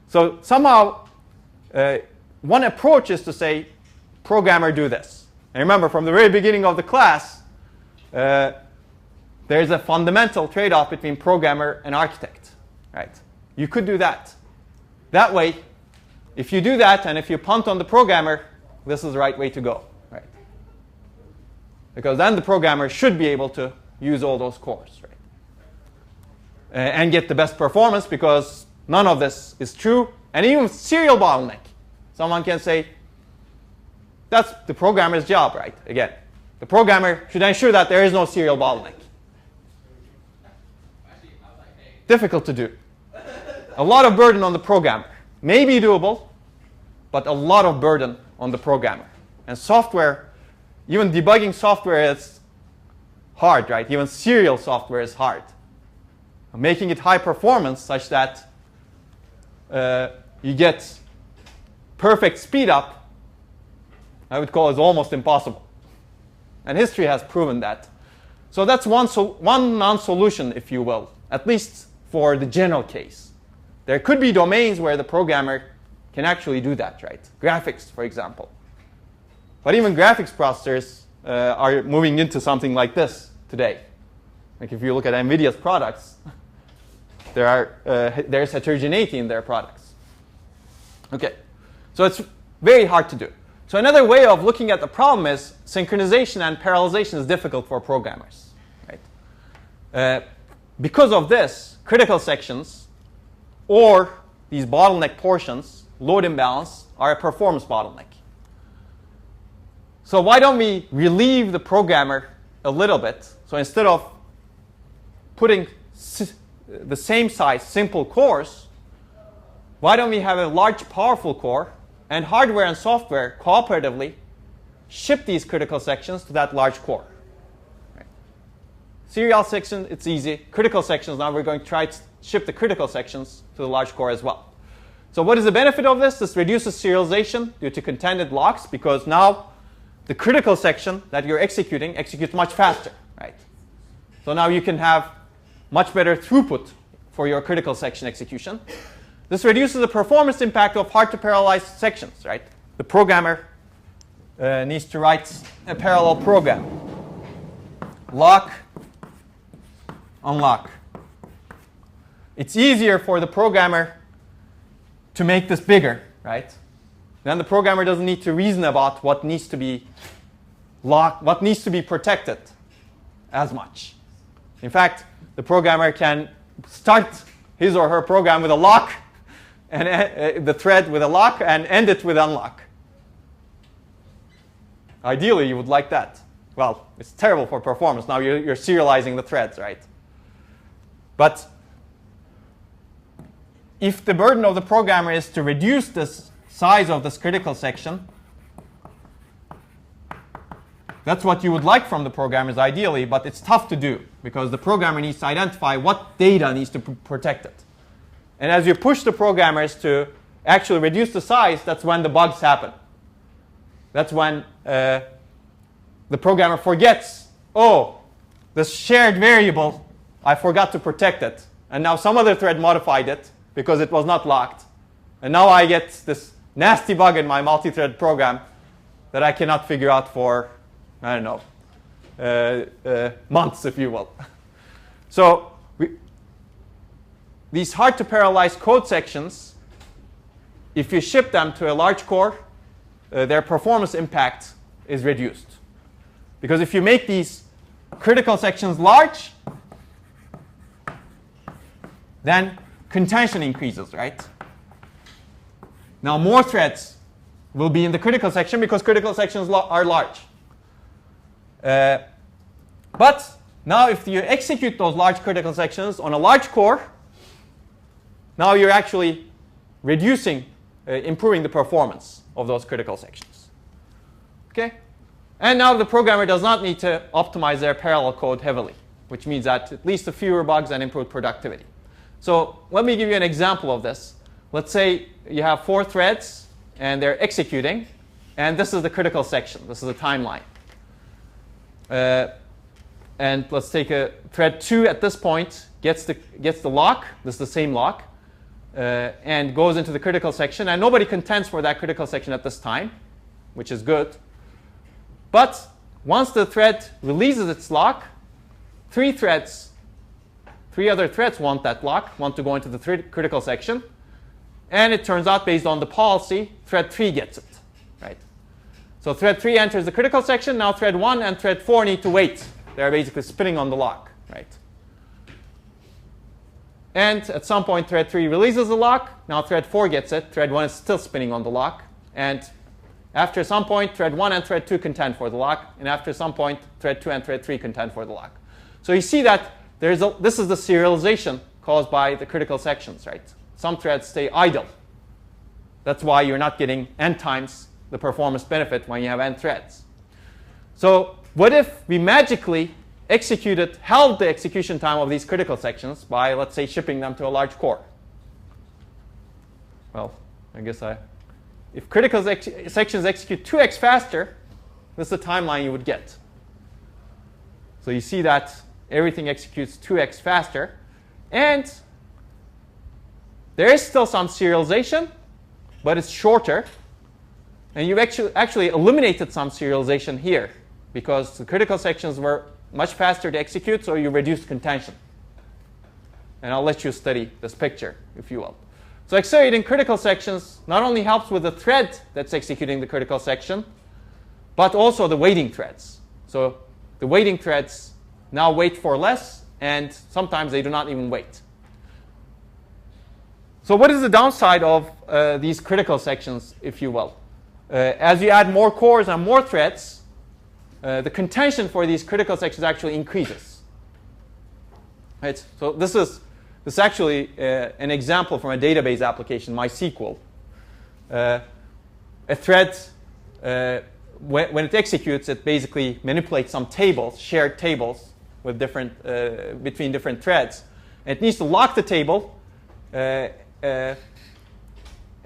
So somehow, one approach is to say, programmer, do this. And remember, from the very beginning of the class, there's a fundamental trade-off between programmer and architect, right? You could do that. That way, if you do that and if you punt on the programmer, this is the right way to go. Because then the programmer should be able to use all those cores, right? And get the best performance, because none of this is true. And even serial bottleneck, someone can say, that's the programmer's job, right? Again, the programmer should ensure that there is no serial bottleneck. Difficult to do. A lot of burden on the programmer. Maybe doable, but a lot of burden on the programmer. And software, even debugging software is hard, right? Even serial software is hard. making it high performance such that you get perfect speed up, I would call is almost impossible. And history has proven that. So that's one non-solution, if you will, at least for the general case. There could be domains where the programmer can actually do that, right? Graphics, for example. But even graphics processors are moving into something like this today. Like if you look at NVIDIA's products, there's heterogeneity in their products. Okay, so it's very hard to do. So another way of looking at the problem is synchronization and parallelization is difficult for programmers. Right? Because of this, critical sections or these bottleneck portions, load imbalance, are a performance bottleneck. So why don't we relieve the programmer a little bit? So instead of putting the same size simple cores, why don't we have a large powerful core and hardware and software cooperatively ship these critical sections to that large core? Right. Serial section, it's easy. Critical sections, now we're going to try to ship the critical sections to the large core as well. So what is the benefit of this? This reduces serialization due to contended locks, because now the critical section that you're executing executes much faster. Right? So now you can have much better throughput for your critical section execution. This reduces the performance impact of hard to parallelize sections, right? The programmer needs to write a parallel program. Lock, unlock. It's easier for the programmer to make this bigger, right? Then the programmer doesn't need to reason about what needs to be locked, what needs to be protected as much. In fact, the programmer can start his or her program with a lock, and the thread with a lock, and end it with unlock. Ideally, you would like that. Well, it's terrible for performance. Now you're serializing the threads, right? But if the burden of the programmer is to reduce this size of this critical section, that's what you would like from the programmers ideally, but it's tough to do because the programmer needs to identify what data needs to be protected. And as you push the programmers to actually reduce the size, that's when the bugs happen. That's when the programmer forgets, oh, this shared variable, I forgot to protect it. And now some other thread modified it because it was not locked. And now I get this nasty bug in my multi-thread program that I cannot figure out for, I don't know, months, if you will. So these hard to parallelize code sections, if you ship them to a large core, their performance impact is reduced. Because if you make these critical sections large, then contention increases, right? Now more threads will be in the critical section because critical sections are large. But now if you execute those large critical sections on a large core, now you're actually reducing, improving the performance of those critical sections. Okay? And now the programmer does not need to optimize their parallel code heavily, which means that at least fewer bugs and improved productivity. So let me give you an example of this. Let's say you have 4 threads and they're executing, and this is the critical section. This is the timeline. And let's take a thread 2 at this point gets the lock. This is the same lock. And goes into the critical section, and nobody contends for that critical section at this time, which is good. But once the thread releases its lock, 3 other threads want that lock, want to go into the critical section, and it turns out based on the policy, thread 3 gets it, right? So thread 3 enters the critical section. Now thread 1 and thread 4 need to wait. They're basically spinning on the lock, right? And at some point, thread 3 releases the lock. Now thread 4 gets it. Thread 1 is still spinning on the lock. And after some point, thread 1 and thread 2 contend for the lock. And after some point, thread 2 and thread 3 contend for the lock. So you see that this is the serialization caused by the critical sections, right? Some threads stay idle. That's why you're not getting n times the performance benefit when you have n threads. So what if we magically held the execution time of these critical sections by, let's say, shipping them to a large core. Well, I guess if critical sections execute 2x faster, this is the timeline you would get. So you see that everything executes 2x faster. And there is still some serialization, but it's shorter. And you've actually eliminated some serialization here because the critical sections were much faster to execute, so you reduced contention. And I'll let you study this picture, if you will. So accelerating critical sections not only helps with the thread that's executing the critical section, but also the waiting threads. So the waiting threads now wait for less, and sometimes they do not even wait. So what is the downside of these critical sections, if you will? As you add more cores and more threads, the contention for these critical sections actually increases. Right? So this is actually an example from a database application, MySQL. A thread, when it executes, it basically manipulates some tables, shared tables, with between different threads. And it needs to lock the table, and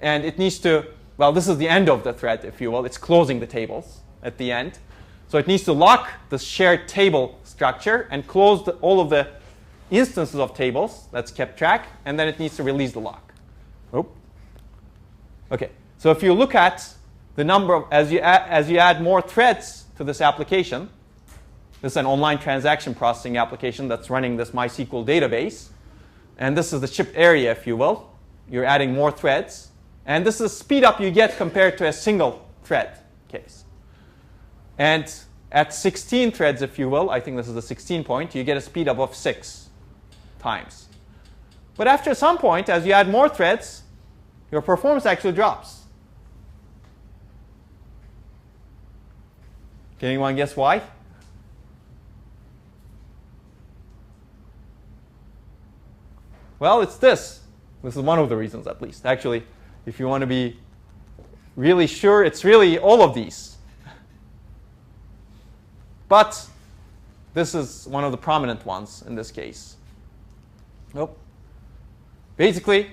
it needs to, well, this is the end of the thread, if you will. It's closing the tables at the end. So it needs to lock the shared table structure and close all of the instances of tables that's kept track, and then it needs to release the lock. Oh. Okay. So if you look at the number of, as you add more threads to this application, this is an online transaction processing application that's running this MySQL database, and this is the chip area, if you will. You're adding more threads, and this is the speed up you get compared to a single thread case. And at 16 threads, if you will, I think this is the 16 point, you get a speed up of 6 times. But after some point, as you add more threads, your performance actually drops. Can anyone guess why? Well, it's this. This is one of the reasons, at least. Actually, if you want to be really sure, it's really all of these. But this is one of the prominent ones in this case. Nope. Basically,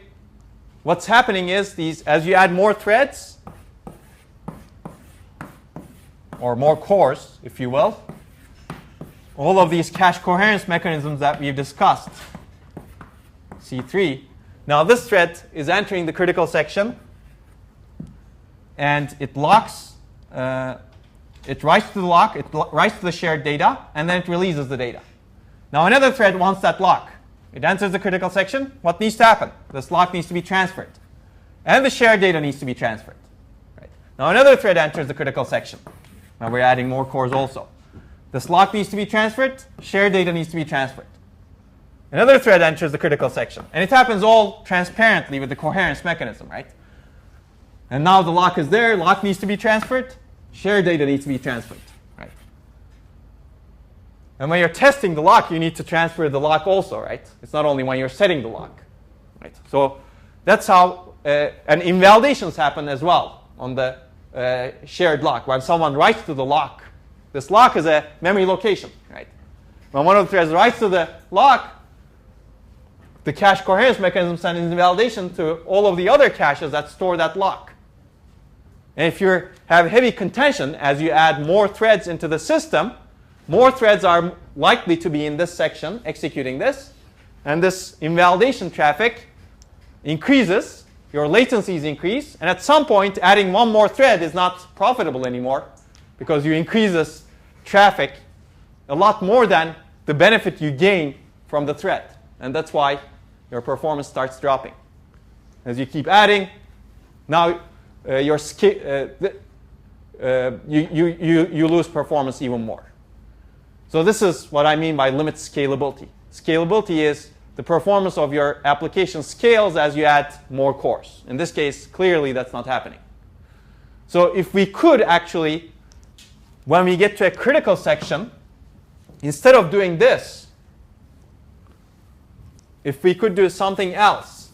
what's happening is as you add more threads, or more cores, if you will, all of these cache coherence mechanisms that we've discussed, C3. Now this thread is entering the critical section, and it locks, it writes to the lock, it writes to the shared data, and then it releases the data. Now another thread wants that lock. It enters the critical section. What needs to happen? This lock needs to be transferred, and the shared data needs to be transferred. Right. Now another thread enters the critical section. Now we're adding more cores also. This lock needs to be transferred, shared data needs to be transferred. Another thread enters the critical section. And it happens all transparently with the coherence mechanism, right? And now the lock is there, lock needs to be transferred, shared data needs to be transferred, right? And when you're testing the lock, you need to transfer the lock also, right? It's not only when you're setting the lock, right? So that's how, and invalidations happen as well on the shared lock. When someone writes to the lock, this lock is a memory location, right? When one of the threads writes to the lock, the cache coherence mechanism sends invalidation to all of the other caches that store that lock. And if you have heavy contention, as you add more threads into the system, more threads are likely to be in this section executing this, and this invalidation traffic increases, your latencies increase, and at some point adding one more thread is not profitable anymore because you increase this traffic a lot more than the benefit you gain from the thread. And that's why your performance starts dropping. As you keep adding, now you lose performance even more. So this is what I mean by limit scalability. Scalability is the performance of your application scales as you add more cores. In this case, clearly that's not happening. So if we could actually, when we get to a critical section, instead of doing this, if we could do something else,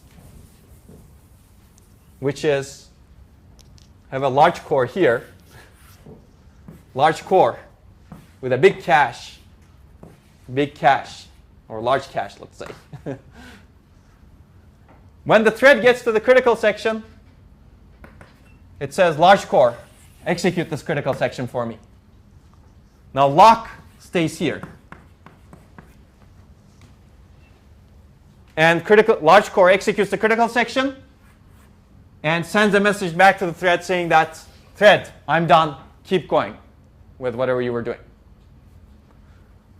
which is have a large core here, large core with a big cache, big cache, or large cache, let's say. When the thread gets to the critical section, it says, large core, execute this critical section for me. Now lock stays here. And large core executes the critical section and sends a message back to the thread saying that, thread, I'm done, keep going with whatever you were doing.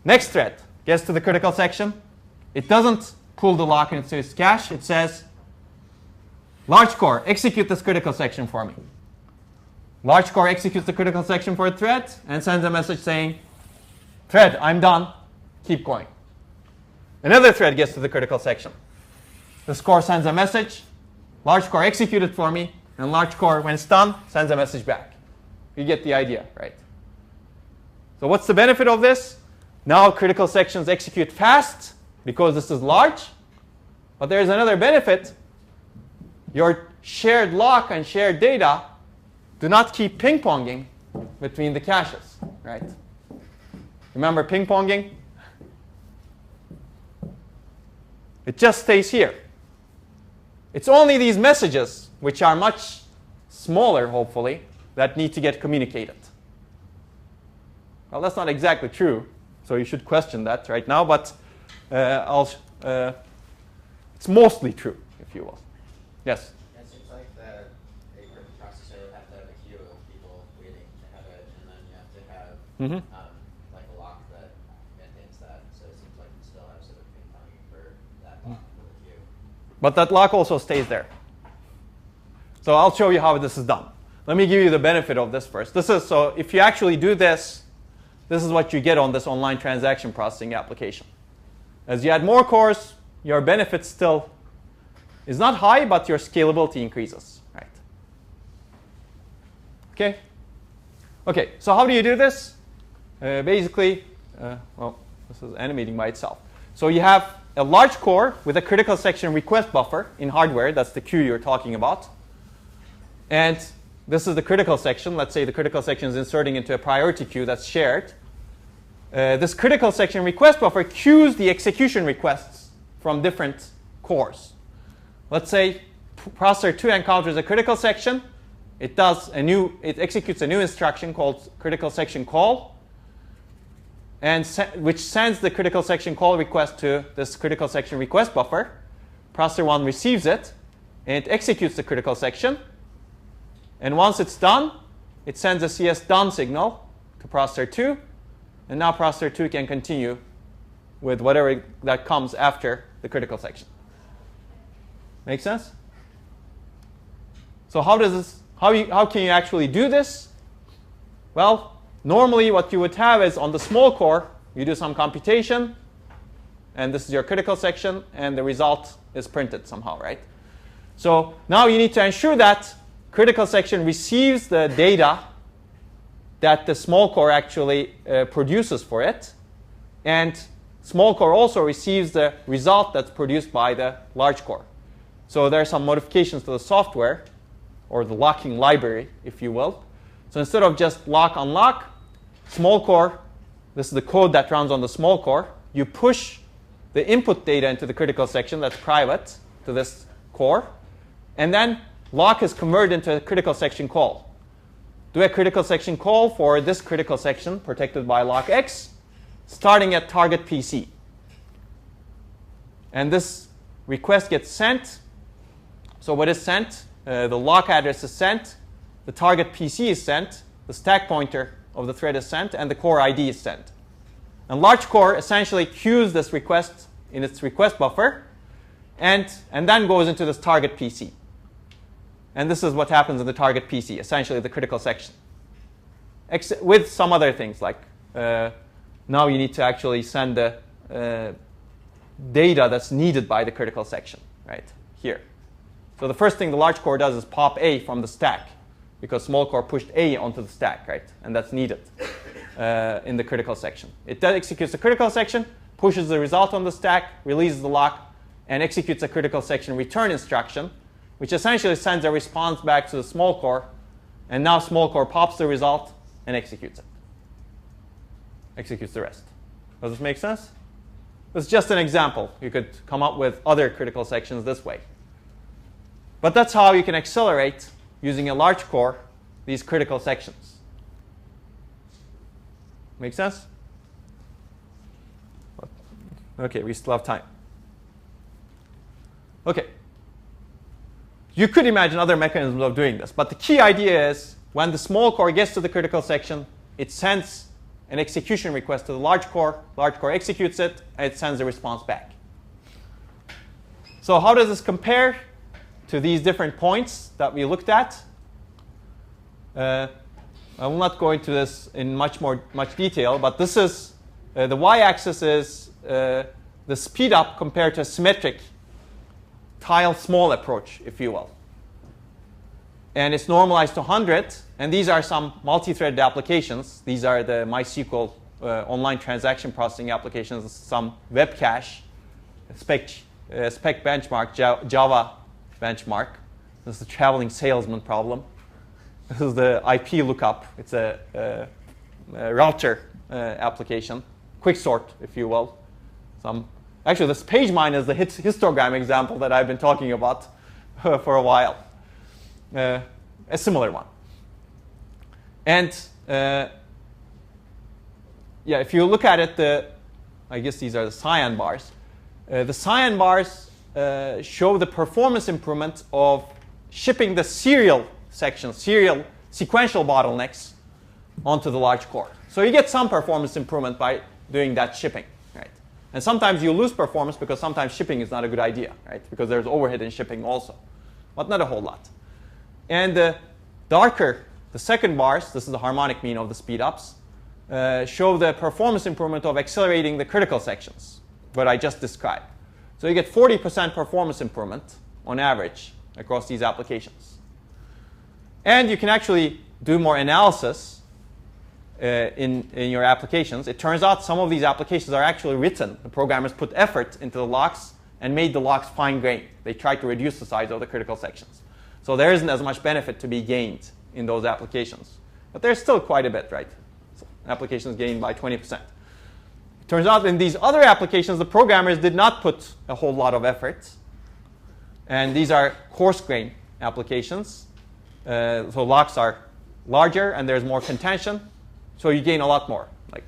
Next thread gets to the critical section. It doesn't pull the lock into its cache. It says, large core, execute this critical section for me. Large core executes the critical section for a thread and sends a message saying, thread, I'm done, keep going. Another thread gets to the critical section. This core sends a message, large core execute it for me, and large core, when it's done, sends a message back. You get the idea, right? So what's the benefit of this? Now critical sections execute fast because this is large. But there's another benefit. Your shared lock and shared data do not keep ping-ponging between the caches, right? Remember ping-ponging? It just stays here. It's only these messages, which are much smaller, hopefully, that need to get communicated. Well, that's not exactly true, so you should question that right now, but it's mostly true, if you will. Yes? It seems like that a group processor would have to have a queue of people waiting to have it, and then you have to have like a lock that maintains that. So it seems like you still have sort of ping-ponging for that lock for the queue. But that lock also stays there. So I'll show you how this is done. Let me give you the benefit of this first. So if you actually do this, this is what you get on this online transaction processing application. As you add more cores, your benefit still is not high, but your scalability increases, right? Okay? Okay, so how do you do this? Basically, well, this is animating by itself. So you have a large core with a critical section request buffer in hardware. That's the queue you're talking about. And this is the critical section. Let's say the critical section is inserting into a priority queue that's shared. This critical section request buffer queues the execution requests from different cores. Let's say processor 2 encounters a critical section. It executes a new instruction called critical section call, and which sends the critical section call request to this critical section request buffer. Processor 1 receives it, and it executes the critical section. And once it's done, it sends a CS done signal to processor 2. And now processor 2 can continue with whatever that comes after the critical section. Make sense? So how can you actually do this? Well, normally what you would have is on the small core, you do some computation, and this is your critical section, and the result is printed somehow, right? So now you need to ensure that critical section receives the data that the small core actually produces for it, and small core also receives the result that's produced by the large core. So there are some modifications to the software, or the locking library, if you will. So instead of just lock unlock, small core, this is the code that runs on the small core, you push the input data into the critical section that's private to this core, and then lock is converted into a critical section call. Do a critical section call for this critical section protected by lock X, starting at target PC. And this request gets sent. So what is sent? The lock address is sent, the target PC is sent, the stack pointer of the thread is sent, and the core ID is sent. And large core essentially queues this request in its request buffer, and then goes into this target PC. And this is what happens in the target PC, essentially the critical section. With some other things, like now you need to actually send the data that's needed by the critical section, right, here. So the first thing the large core does is pop A from the stack, because small core pushed A onto the stack, right? And that's needed in the critical section. It then executes the critical section, pushes the result on the stack, releases the lock, and executes a critical section return instruction, which essentially sends a response back to the small core. And now small core pops the result and executes it. Executes the rest. Does this make sense? It's just an example. You could come up with other critical sections this way. But that's how you can accelerate, using a large core, these critical sections. Make sense? Okay, we still have time. Okay. You could imagine other mechanisms of doing this, but the key idea is when the small core gets to the critical section, it sends an execution request to the large core executes it, and it sends a response back. So how does this compare to these different points that we looked at? I will not go into this in much detail, but this is the y-axis is the speed up compared to a symmetric tile small approach, if you will. And it's normalized to 100, and these are some multi-threaded applications. These are the MySQL online transaction processing applications, some web cache, spec benchmark, Java benchmark. This is the traveling salesman problem. This is the IP lookup. It's a router application, quicksort, if you will. Actually, this page mine is the histogram example that I've been talking about for a while. A similar one. And yeah, if you look at it, I guess these are the cyan bars. The cyan bars show the performance improvement of shipping the serial sections, sequential bottlenecks onto the large core. So you get some performance improvement by doing that shipping, right? And sometimes you lose performance because sometimes shipping is not a good idea, right? Because there's overhead in shipping also, but not a whole lot. And the darker, the second bars, this is the harmonic mean of the speedups, show the performance improvement of accelerating the critical sections, what I just described. So you get 40% performance improvement on average across these applications. And you can actually do more analysis in your applications. It turns out some of these applications are actually written. The programmers put effort into the locks and made the locks fine-grained. They tried to reduce the size of the critical sections. So there isn't as much benefit to be gained in those applications. But there's still quite a bit, right? So applications gained by 20%. It turns out in these other applications, the programmers did not put a whole lot of effort. And these are coarse-grained applications. So locks are larger and there's more contention. So you gain a lot more, like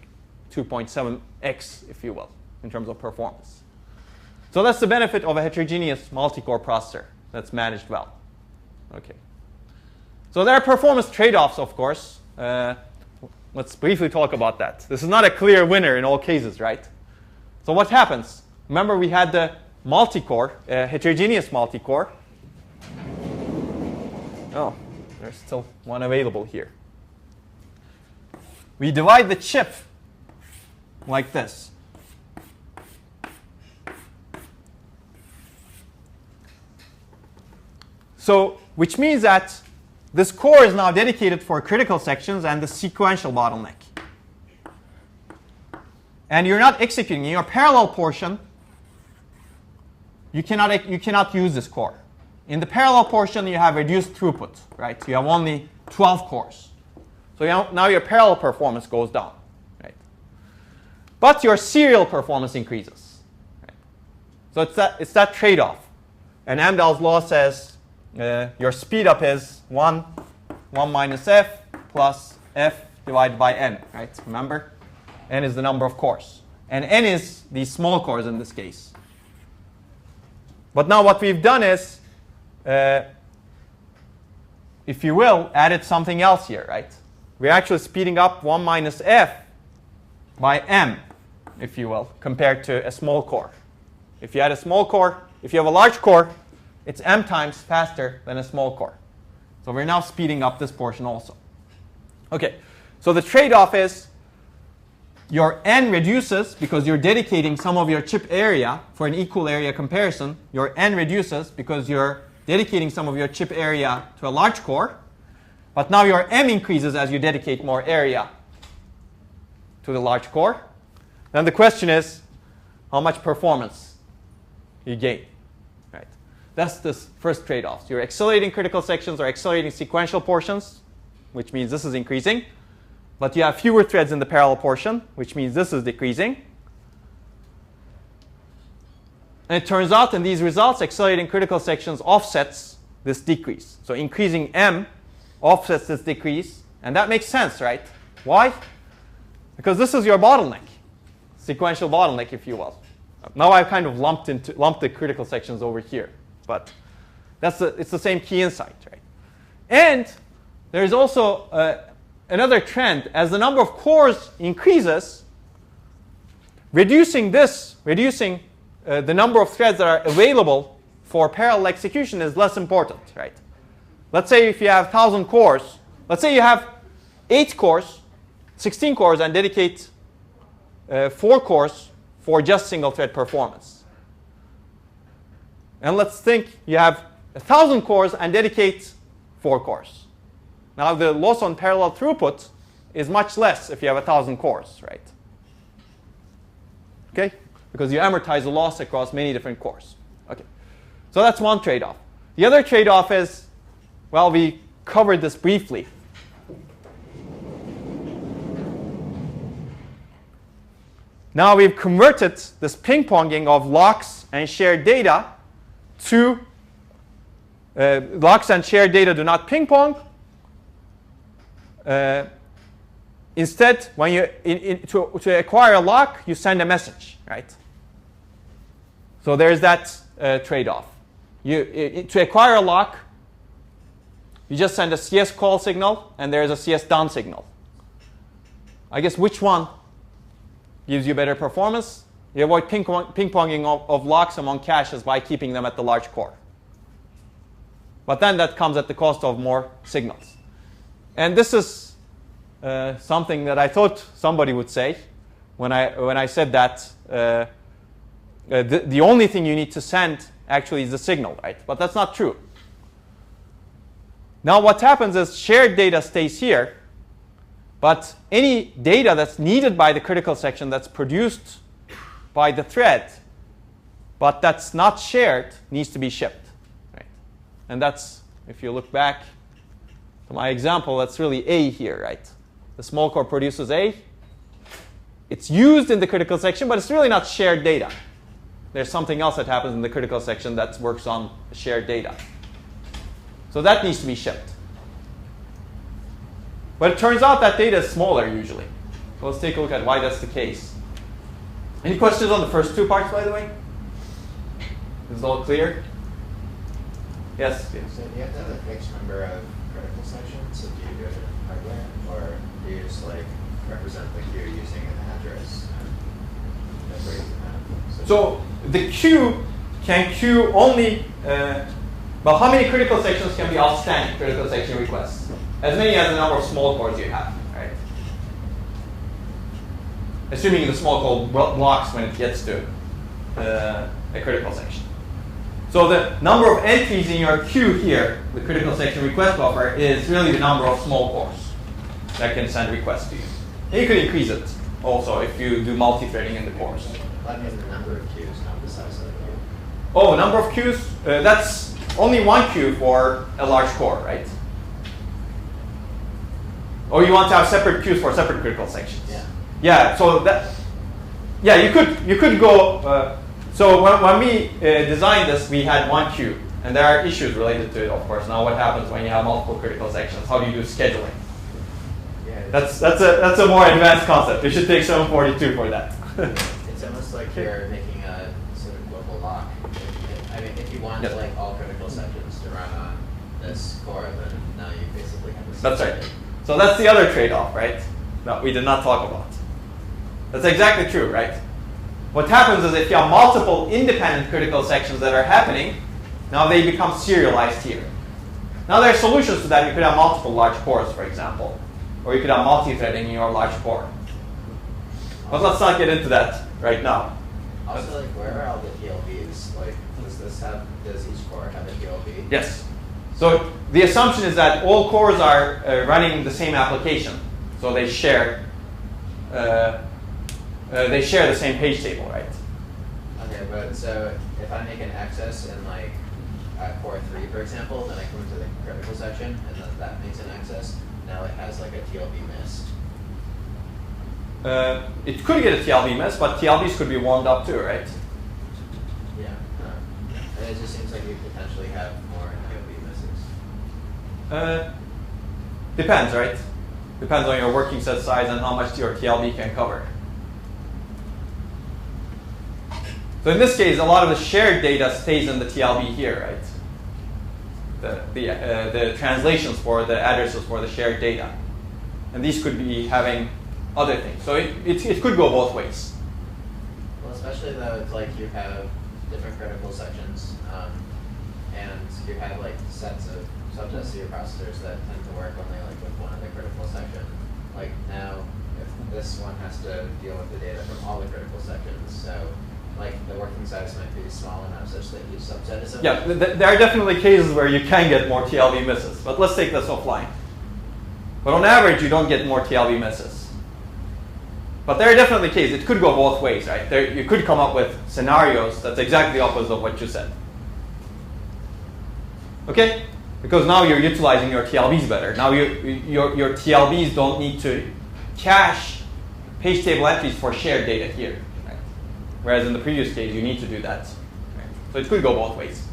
2.7x, if you will, in terms of performance. So that's the benefit of a heterogeneous multi-core processor that's managed well. Okay. So there are performance trade-offs, of course. Let's briefly talk about that. This is not a clear winner in all cases, right? So what happens? Remember we had the multi-core, heterogeneous multi-core. Oh, there's still one available here. We divide the chip like this. So, which means that this core is now dedicated for critical sections and the sequential bottleneck. And you're not executing. In your parallel portion, you cannot use this core. In the parallel portion, you have reduced throughput, right? You have only 12 cores. So now your parallel performance goes down, right? But your serial performance increases. Right? So it's that trade-off. And Amdahl's law says your speed up is 1 minus f plus f divided by n, right? Remember? N is the number of cores. And n is these small cores in this case. But now what we've done is, if you will, added something else here, right? We're actually speeding up 1 minus f by m, if you will, compared to a small core. If you add a small core, if you have a large core, it's m times faster than a small core. So we're now speeding up this portion also. Okay, so the trade-off is your n reduces because you're dedicating some of your chip area for an equal area comparison. Your n reduces because you're dedicating some of your chip area to a large core. But now your m increases as you dedicate more area to the large core. Then the question is how much performance you gain. Right? That's this first trade-off. You're accelerating critical sections or accelerating sequential portions, which means this is increasing. But you have fewer threads in the parallel portion, which means this is decreasing. And it turns out in these results, accelerating critical sections offsets this decrease. So increasing m offsets this decrease. And that makes sense, right? Why? Because this is your bottleneck, sequential bottleneck, if you will. Now I've kind of lumped the critical sections over here, but it's the same key insight, right? And there's also another trend. As the number of cores increases, reducing the number of threads that are available for parallel execution is less important, right? Let's say if you have 1,000 cores, let's say you have 8 cores, 16 cores, and dedicate 4 cores for just single thread performance. And let's think you have 1,000 cores and dedicate 4 cores. Now the loss on parallel throughput is much less if you have 1,000 cores, right? Okay? Because you amortize the loss across many different cores. Okay. So that's one trade-off. The other trade-off is, well, we covered this briefly. Now we've converted this ping-ponging of locks and shared data to locks and shared data do not ping-pong. Instead, when you to acquire a lock, you send a message, right? So there's that trade-off. To acquire a lock, you just send a CS call signal, and there's a CS down signal. I guess which one gives you better performance? You avoid ping-ponging of locks among caches by keeping them at the large core. But then that comes at the cost of more signals. And this is something that I thought somebody would say when I said that the only thing you need to send actually is the signal, right? But that's not true. Now what happens is shared data stays here, but any data that's needed by the critical section that's produced by the thread, but that's not shared, needs to be shipped, right? And that's, if you look back to my example, that's really A here, right? The small core produces A. It's used in the critical section, but it's really not shared data. There's something else that happens in the critical section that works on shared data. So that needs to be shipped. But it turns out that data is smaller usually. So let's take a look at why that's the case. Any questions on the first two parts, by the way? Is it all clear? Yes? So do you have to have a fixed number of critical sections if you do it in hardware? Or do you just like represent the queue using an address? So the queue can queue only, well, how many critical sections can be outstanding critical section requests? As many as the number of small cores you have, right? Assuming the small core blocks when it gets to a critical section. So the number of entries in your queue here, the critical section request buffer, is really the number of small cores that can send requests to you. And you could increase it also if you do multi-threading in the cores. I mean the number of queues, not the size of the queue. Oh, number of queues? That's only one queue for a large core, right? Or you want to have separate queues for separate critical sections. Yeah. Yeah. So that. Yeah, you could go. So when we designed this, we had one queue, and there are issues related to it, of course. Now, what happens when you have multiple critical sections? How do you do scheduling? Yeah. That's a more advanced concept. You should take 742 for that. It's almost like you're making a sort of global lock. I mean, if you want Yep. like all critical sections to run on this core, then now you basically have this. That's right. So that's the other trade-off, right? That we did not talk about. That's exactly true, right? What happens is if you have multiple independent critical sections that are happening, now they become serialized here. Now there are solutions to that. You could have multiple large cores, for example. Or you could have multi-threading in your large core. But let's not get into that right now. Also, like, where are all the TLBs? Like, does each core have a TLB? Yes. So the assumption is that all cores are running the same application. So they share the same page table, right? Okay, but so if I make an access in like core 3, for example, then I come to the critical section, and then that makes an access. Now it has like a TLB missed. It could get a TLB miss, but TLBs could be warmed up too, right? Yeah. it just seems like you potentially have more TLB misses. Depends, right? Depends on your working set size and how much your TLB can cover. So in this case, a lot of the shared data stays in the TLB here, right? The translations for the addresses for the shared data. And these could be having other things. So it could go both ways. Well, especially though, it's like you have different critical sections, and you have like sets of subsets of your processors that tend to work only like with one of the critical section. Like now, if this one has to deal with the data from all the critical sections, so like the working size might be small enough such that each subset is. Yeah, there are definitely cases where you can get more TLB misses, but let's take this offline. But on average, you don't get more TLB misses. But there are definitely cases. It could go both ways, right? You could come up with scenarios that's exactly the opposite of what you said. Okay? Because now you're utilizing your TLBs better. Now your TLBs don't need to cache page table entries for shared data here. Right? Whereas in the previous case, you need to do that. Right? So it could go both ways.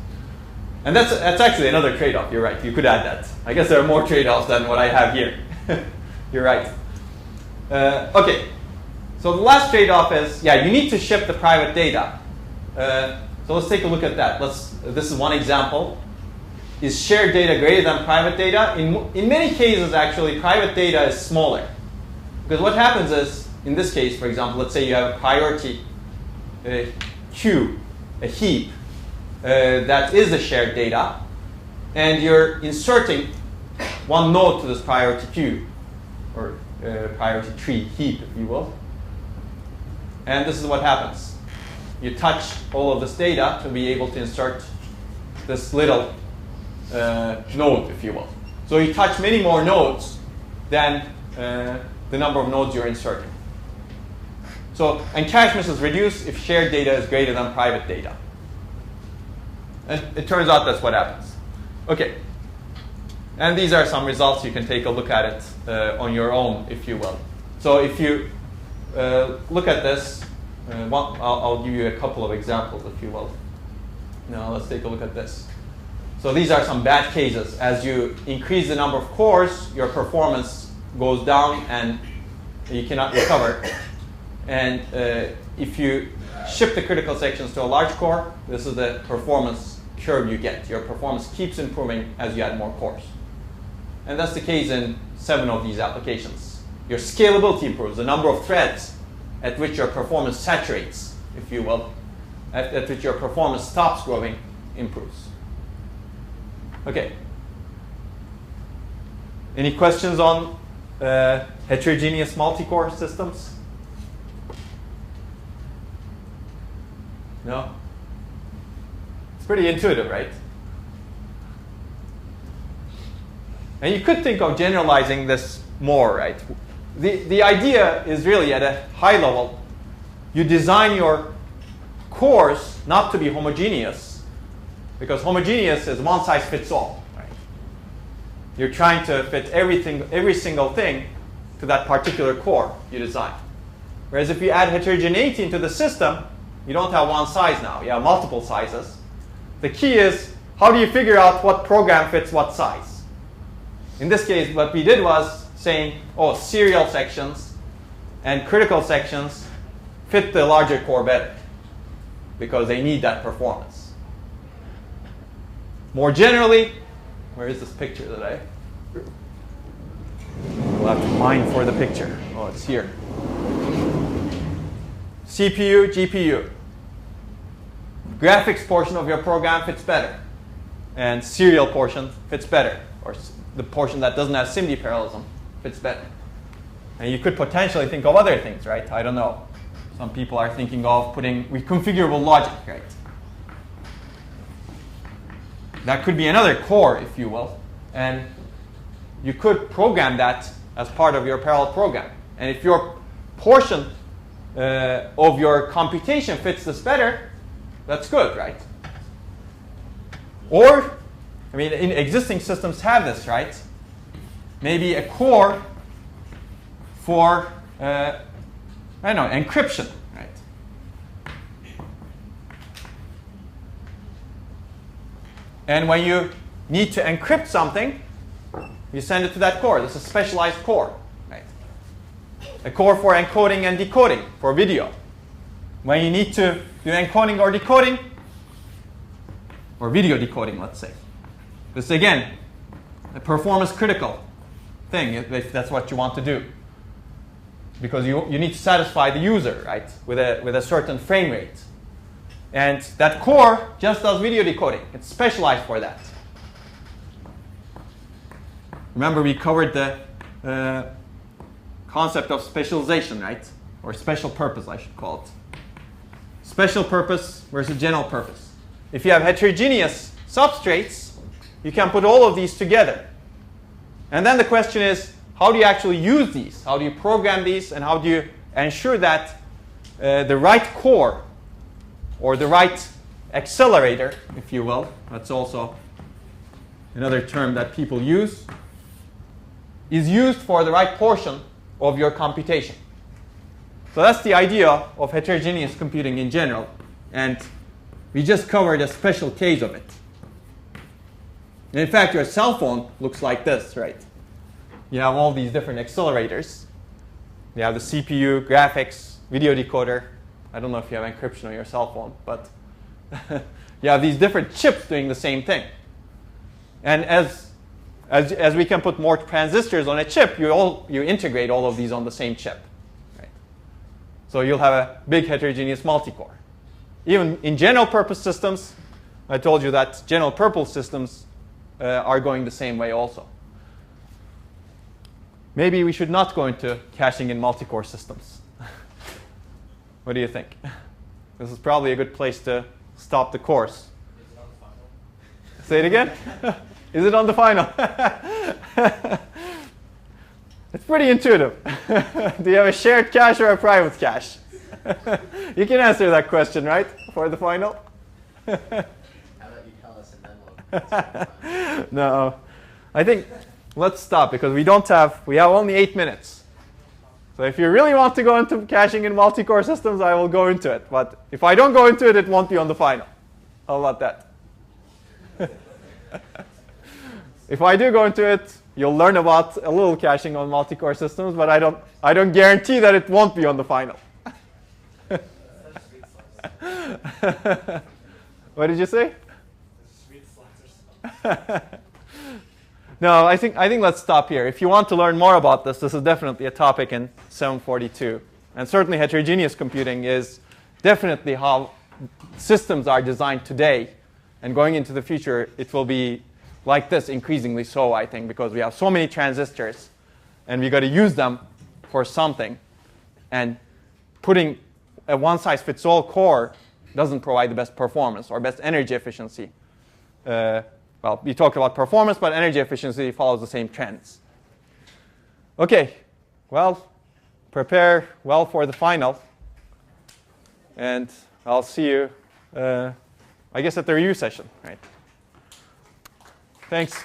And that's actually another trade-off. You're right. You could add that. I guess there are more trade-offs than what I have here. You're right. Okay. So the last trade-off is, yeah, you need to ship the private data. So let's take a look at that. This is one example. Is shared data greater than private data? In many cases, actually, private data is smaller. Because what happens is, in this case, for example, let's say you have a priority queue, a heap, that is a shared data, and you're inserting one node to this priority queue, or priority tree heap, if you will. And this is what happens. You touch all of this data to be able to insert this little node, if you will. So you touch many more nodes than the number of nodes you're inserting. So, and cache misses reduce if shared data is greater than private data. And it turns out that's what happens. Okay. And these are some results. You can take a look at it on your own, if you will. So if you look at this, I'll give you a couple of examples, if you will. Now let's take a look at this. So these are some bad cases. As you increase the number of cores, your performance goes down and you cannot recover. And if you ship the critical sections to a large core, this is the performance curve you get. Your performance keeps improving as you add more cores. And that's the case in 7 of these applications. Your scalability improves. The number of threads at which your performance saturates, if you will, at which your performance stops growing, improves. Okay. Any questions on heterogeneous multi-core systems? No? It's pretty intuitive, right? And you could think of generalizing this more, right? The idea is really at a high level, you design your cores not to be homogeneous, because homogeneous is one size fits all, right? You're trying to fit every single thing to that particular core you design. Whereas if you add heterogeneity into the system, you don't have one size now. You have multiple sizes. The key is, how do you figure out what program fits what size? In this case, what we did was saying, oh, serial sections and critical sections fit the larger core better because they need that performance. More generally, where is this picture that I... We'll have to mine for the picture. Oh, it's here. CPU, GPU. Graphics portion of your program fits better. And serial portion fits better. Or the portion that doesn't have SIMD parallelism fits better. And you could potentially think of other things, right? I don't know. Some people are thinking of putting reconfigurable logic, right? That could be another core, if you will. And you could program that as part of your parallel program. And if your portion of your computation fits this better, that's good, right? Or, I mean, in existing systems have this, right? Maybe a core for, I don't know, encryption, right? And when you need to encrypt something, you send it to that core. This is a specialized core. Right? A core for encoding and decoding for video. When you need to do encoding or decoding, or video decoding, let's say. This is, again, a performance critical thing if that's what you want to do. Because you need to satisfy the user, right, with a certain frame rate. And that core just does video decoding. It's specialized for that. Remember, we covered the concept of specialization, right? Or special purpose, I should call it. Special purpose versus general purpose. If you have heterogeneous substrates, you can put all of these together. And then the question is, how do you actually use these? How do you program these? And how do you ensure that the right core, or the right accelerator, if you will, that's also another term that people use, is used for the right portion of your computation. So that's the idea of heterogeneous computing in general. And we just covered a special case of it. And in fact, your cell phone looks like this, right? You have all these different accelerators. You have the CPU, graphics, video decoder. I don't know if you have encryption on your cell phone, but you have these different chips doing the same thing. And as we can put more transistors on a chip, you integrate all of these on the same chip. Right? So you'll have a big heterogeneous multi-core. Even in general purpose systems, I told you that general purpose systems are going the same way also. Maybe we should not go into caching in multi-core systems. What do you think? This is probably a good place to stop the course. Is it on the final? Say it again? Is it on the final? It's pretty intuitive. Do you have a shared cache or a private cache? You can answer that question, right? For the final? How about you tell us and then we'll No. I think let's stop because we have only 8 minutes. So if you really want to go into caching in multi-core systems, I will go into it. But if I don't go into it, it won't be on the final. How about that? If I do go into it, you'll learn about a little caching on multi-core systems, but I don't guarantee that it won't be on the final. What did you say? No, I think let's stop here. If you want to learn more about this is definitely a topic in 742. And certainly heterogeneous computing is definitely how systems are designed today. And going into the future, it will be like this, increasingly so, I think, because we have so many transistors and we got to use them for something. And putting a one-size-fits-all core doesn't provide the best performance or best energy efficiency. Well, we talked about performance, but energy efficiency follows the same trends. Okay, well, prepare well for the final. And I'll see you, I guess, at the review session, right? Thanks.